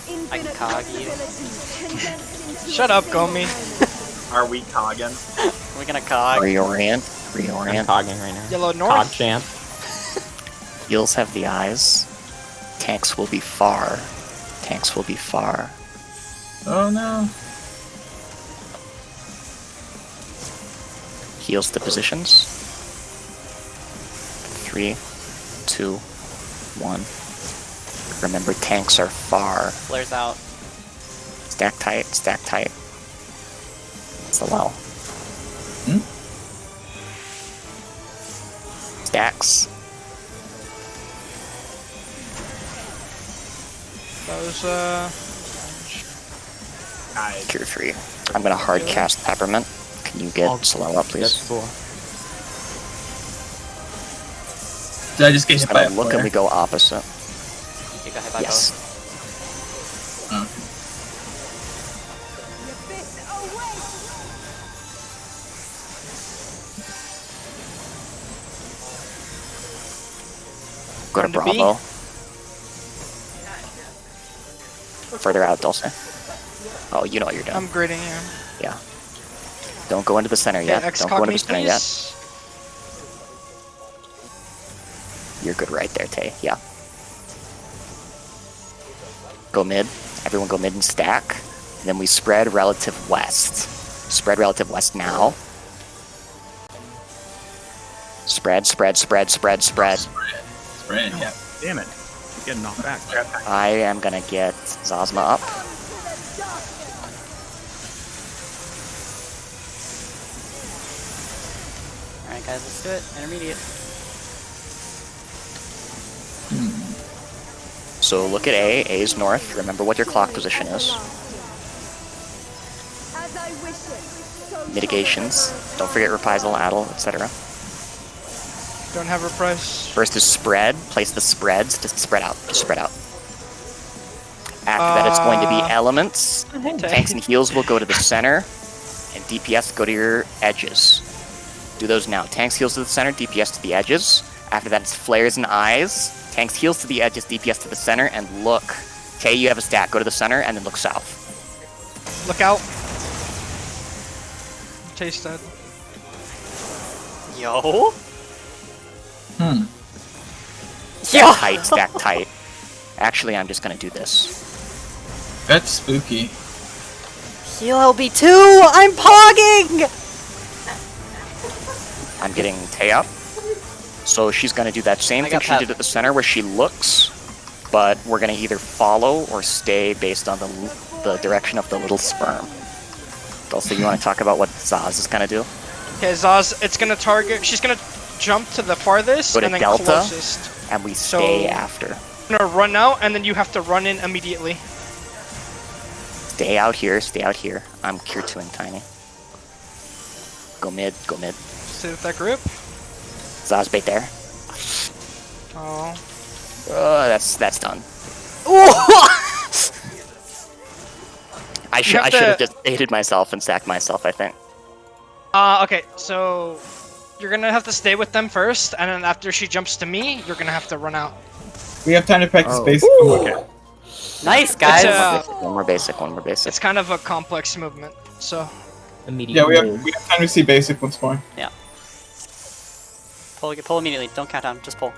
Infinite cog you. possibilities condensed into Shut a up, single Gomi. moment. Are we cogging? We're gonna cog. Reorient. I'm Reorient. cogging right now. Yellow Cog north. champ. Heals have the eyes. Tanks will be far. Tanks will be far. Oh no. Heals the positions. 3, 2, 1. Remember, tanks are far. Flares out. Stack tight, stack tight. It's the well. Stacks. That was Guys, Cure 3. I'm gonna hard cast Peppermint. Can you get slow up, That's please? cool. Did I just get Just hit by a gonna look and flare? we go opposite. You got hit by Yes. both. Oh. The abyss awaits! Go to Going to B? Bravo. Further out, Dulce. Oh, you know what you're doing. I'm gritting here. Yeah. Don't go into the center Okay, yet. X Don't go cog into me, the center yet. please. You're good right there, Tay. Yeah. Go mid. Everyone go mid and stack. And then we spread relative west. Spread relative west now. Spread, spread, spread, spread, spread. Spread, yeah. Damn it. Getting knocked back. I am gonna get Zazma up. Alright guys, let's do it. Intermediate. So look at A. A is north. Remember what your clock position is. As I wish it, so shall Mitigations. the earth Don't forget reprisal, addle, etc. Don't have a price. First is spread. Place the spreads. Just spread out. Just spread out. After that, it's going to be elements. Tanks and heals will go to the center. And DPS go to your edges. Do those now. Tanks heals to the center, DPS to the edges. After that, it's flares and eyes. Tanks heals to the edges, DPS to the center, and look. Tay, you have a stack. Go to the center and then look south. Look out. Taste that. Yo. Hmm. Stack tight, stack tight. Actually, I'm just gonna do this. That's spooky. Heal LB2! I'm pogging! I'm getting Tay up. So she's gonna do that same I thing got she Pep. did at the center where she looks, but we're gonna either follow or stay based on the direction of the little sperm. Also, you wanna talk about what Zaz is gonna do? Okay, Zaz, it's gonna target. She's gonna jump to the farthest Go to and then Delta. closest. And we stay So- after. I'm gonna run out and then you have to run in immediately. Stay out here, stay out here. I'm cure 2ing Tiny. Go mid, go mid. Stay with that group. Zaz bait there. Oh. That's done. I should have have to- just baited myself and sacked myself, I think. Okay, so you're gonna have to stay with them first, and then after she jumps to me, you're gonna have to run out. We have time to practice Oh. basic. Okay. Nice, guys! One more basic, one more basic. It's kind of a complex movement, so Immediate. Yeah, we have time to see basic once more. Pull immediately. Don't count down. Just pull.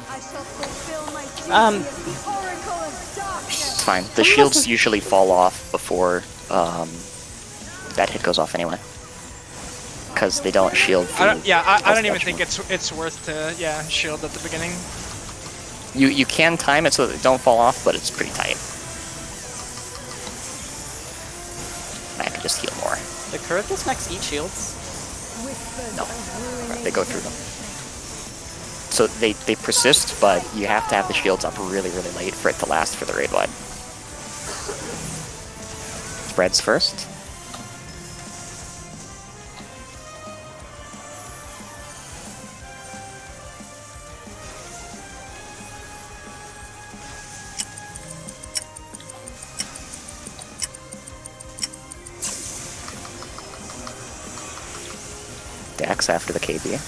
I shall fulfill my duty Um. as the Oracle of Darkness. It's fine. The shields usually fall off before that hit goes off anyway. Because they don't shield. I don't. Yeah, I don't even health think it's worth to shield at the beginning. You can time it so that they don't fall off, but it's pretty tight. I can just heal more. The curve this next eat shields. Whispers No. of Right, they go through them. So they persist, but you have to have the shields up really, really late for it to last for the raid wide. Spreads first. Dex after the KB.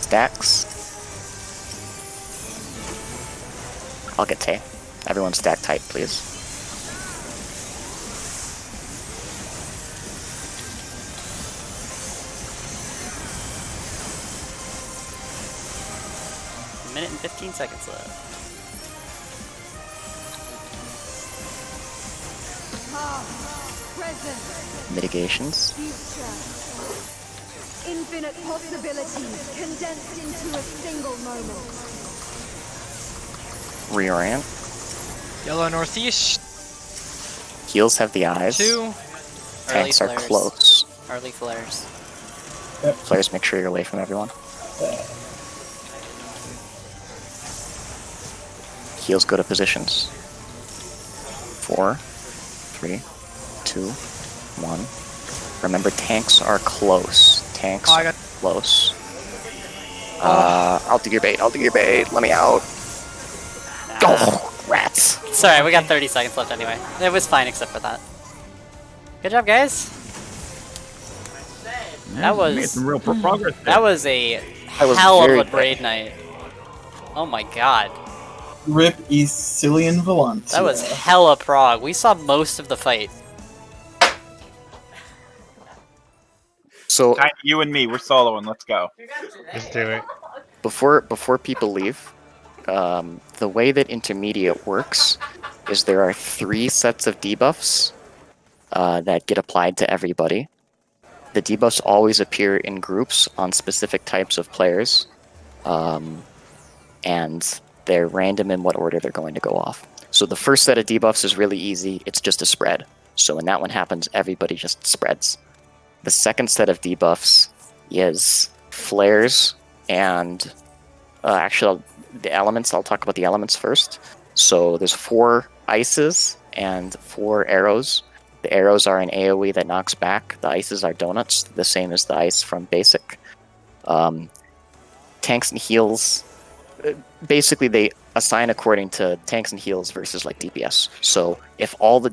Stacks. I'll get Tay. Everyone stack tight, please. A minute and 15 seconds left. Past, present, Mitigations. future. Infinite possibilities condensed into a single moment. Reorient. Yellow northeast. Heals have the eyes. 2. Tanks are flares. close. Early flares. Players, make sure you're away from everyone. Heals go to positions. 4, 3, 2, 1. Remember, tanks are close. Tanks Oh, I are got- close. I'll do your bait. I'll do your bait. Let me out. Oh, rats. It's alright, we got 30 seconds left anyway. It was fine except for that. Good job, guys. That was- made some real progress there. That was a was hell of very a good. braid night. Oh my god. Rip Isilian Volante. That was hella prog. We saw most of the fight. So Tiny, you and me, we're soloing. Let's go. Let's do it. before people leave, the way that intermediate works is there are 3 sets of debuffs that get applied to everybody. The debuffs always appear in groups on specific types of players, and they're random in what order they're going to go off. So the first set of debuffs is really easy. It's just a spread. So when that one happens, everybody just spreads. The second set of debuffs is flares and actually the elements. I'll talk about the elements first. So there's 4 ices and 4 arrows. The arrows are an AoE that knocks back. The ices are donuts, the same as the ice from basic. Tanks and heals, basically they assign according to tanks and heals versus like DPS. So if all the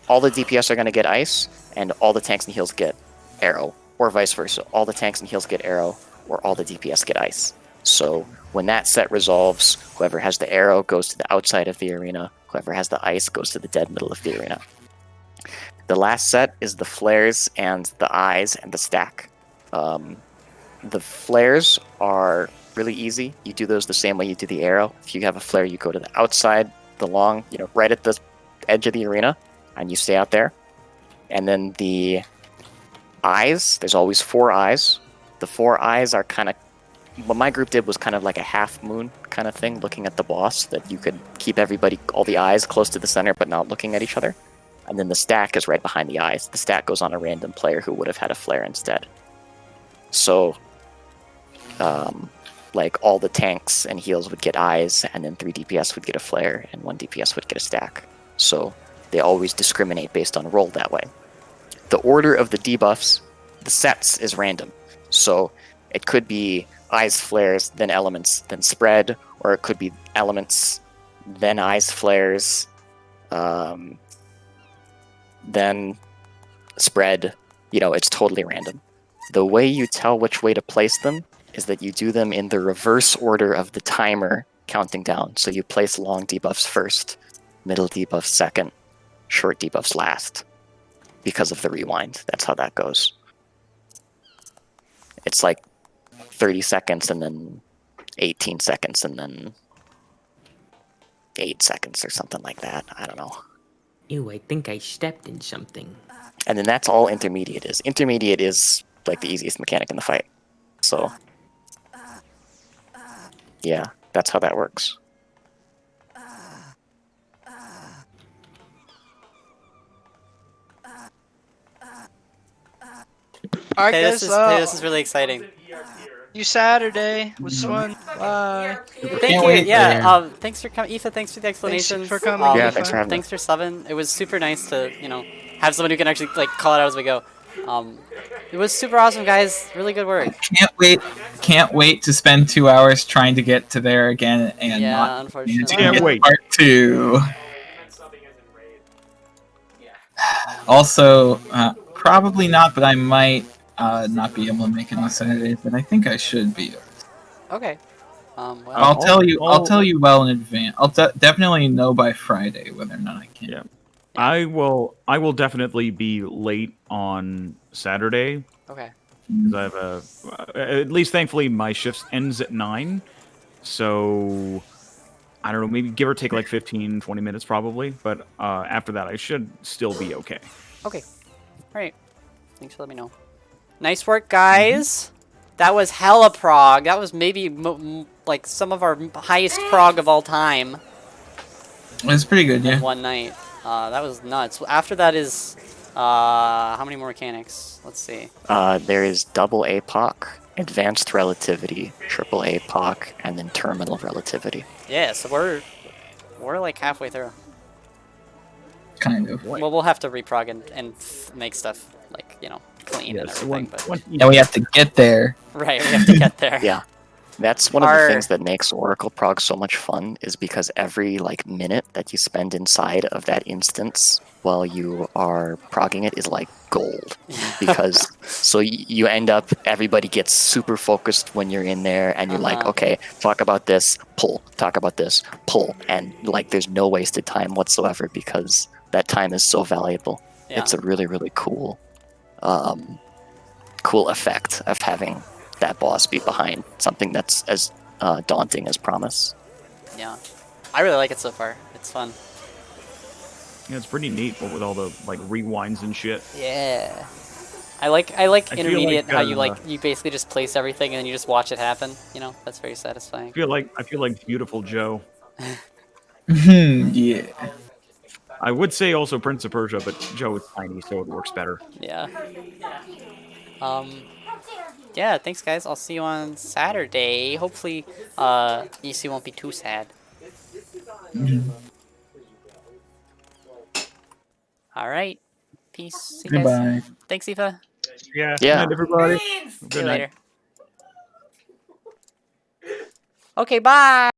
DPS are going to get ice and all the tanks and heals get arrow, or vice versa, all the tanks and heals get arrow or all the DPS get ice. So when that set resolves, whoever has the arrow goes to the outside of the arena, whoever has the ice goes to the dead middle of the arena. The last set is the flares and the eyes and the stack. The flares are really easy. You do those the same way you do the arrow. If you have a flare, you go to the outside, the long, right at the edge of the arena, and you stay out there. And then the eyes, there's always 4 eyes. The 4 eyes are kind of, what my group did was kind of like a half moon kind of thing, looking at the boss, that you could keep everybody, all the eyes close to the center, but not looking at each other. And then the stack is right behind the eyes. The stack goes on a random player who would have had a flare instead. So, like all the tanks and heals would get eyes, and then 3 DPS would get a flare, and 1 DPS would get a stack. So they always discriminate based on roll that way. The order of the debuffs, the sets, is random. So it could be eyes, flares, then elements, then spread, or it could be elements, then eyes, flares, then spread. It's totally random. The way you tell which way to place them is that you do them in the reverse order of the timer counting down. So you place long debuffs first, middle debuffs second, short debuffs last, because of the rewind. That's how that goes. It's like 30 seconds and then 18 seconds and then 8 seconds or something like that. I don't know. Ew, I think I stepped in something. And then that's all intermediate is. Intermediate is like the easiest mechanic in the fight. So, yeah, that's how that works. Alright, Hey, guys. this is really exciting. You Saturday was fun. Bye. Thank Can't you. wait. Yeah. Thanks for coming, Aoife. Thanks for the explanations. for coming, Yeah, Aoife. thanks for having me. Thanks for subbing. It was super nice to have someone who can actually call it out as we go. It was super awesome, guys. Really good work. Can't wait to spend 2 hours trying to get to there again and Yeah, not unfortunately. to Can't get wait. part 2. Also, probably not, but I might not be able to make it on Saturdays, but I think I should be. Okay. Well, I'll tell you. I'll I'll- tell you well in advance. I'll definitely know by Friday whether or not I can. Yeah. I will definitely be late on Saturday okay. because I have at least thankfully my shift ends at 9. So I don't know, maybe give or take like 15, 20 minutes probably, but after that I should still be okay. Okay. All right. Thanks for letting me know. Nice work, guys. That was hella prog. That was maybe like some of our highest prog of all time It's pretty good, in yeah. one night. That was nuts. After that is how many more mechanics? Let's see. There is double APOC, advanced relativity, triple APOC, and then terminal relativity. Yeah, so we're like halfway through. Kind of. Well, we'll have to reprog and make stuff like clean and Yes, everything. But And we have to get there. right, we have to get there. Yeah. That's one of Our- the things that makes Oracle Prog so much fun, is because every like minute that you spend inside of that instance while you are progging it is like gold. Because so you end up, everybody gets super focused when you're in there, and you're like, okay, talk about this, pull, talk about this, pull, and like there's no wasted time whatsoever because that time is so valuable. Yeah. It's a really, really cool cool effect of having that boss be behind something that's as daunting as Promise. Yeah, I really like it so far. It's fun. Yeah, it's pretty neat, but with all the like rewinds and shit. Yeah. I like feel intermediate like, how you basically just place everything and then you just watch it happen. That's very satisfying. I feel like Beautiful Joe. Yeah. I would say also Prince of Persia, but Joe is tiny, so it works better. Yeah. Yeah, thanks guys. I'll see you on Saturday. Hopefully EC won't be too sad. All right. Peace. See you guys. Goodbye. Thanks, Aoife. Yeah. Yeah. Good night, everybody. See you Good night. later. Okay, bye.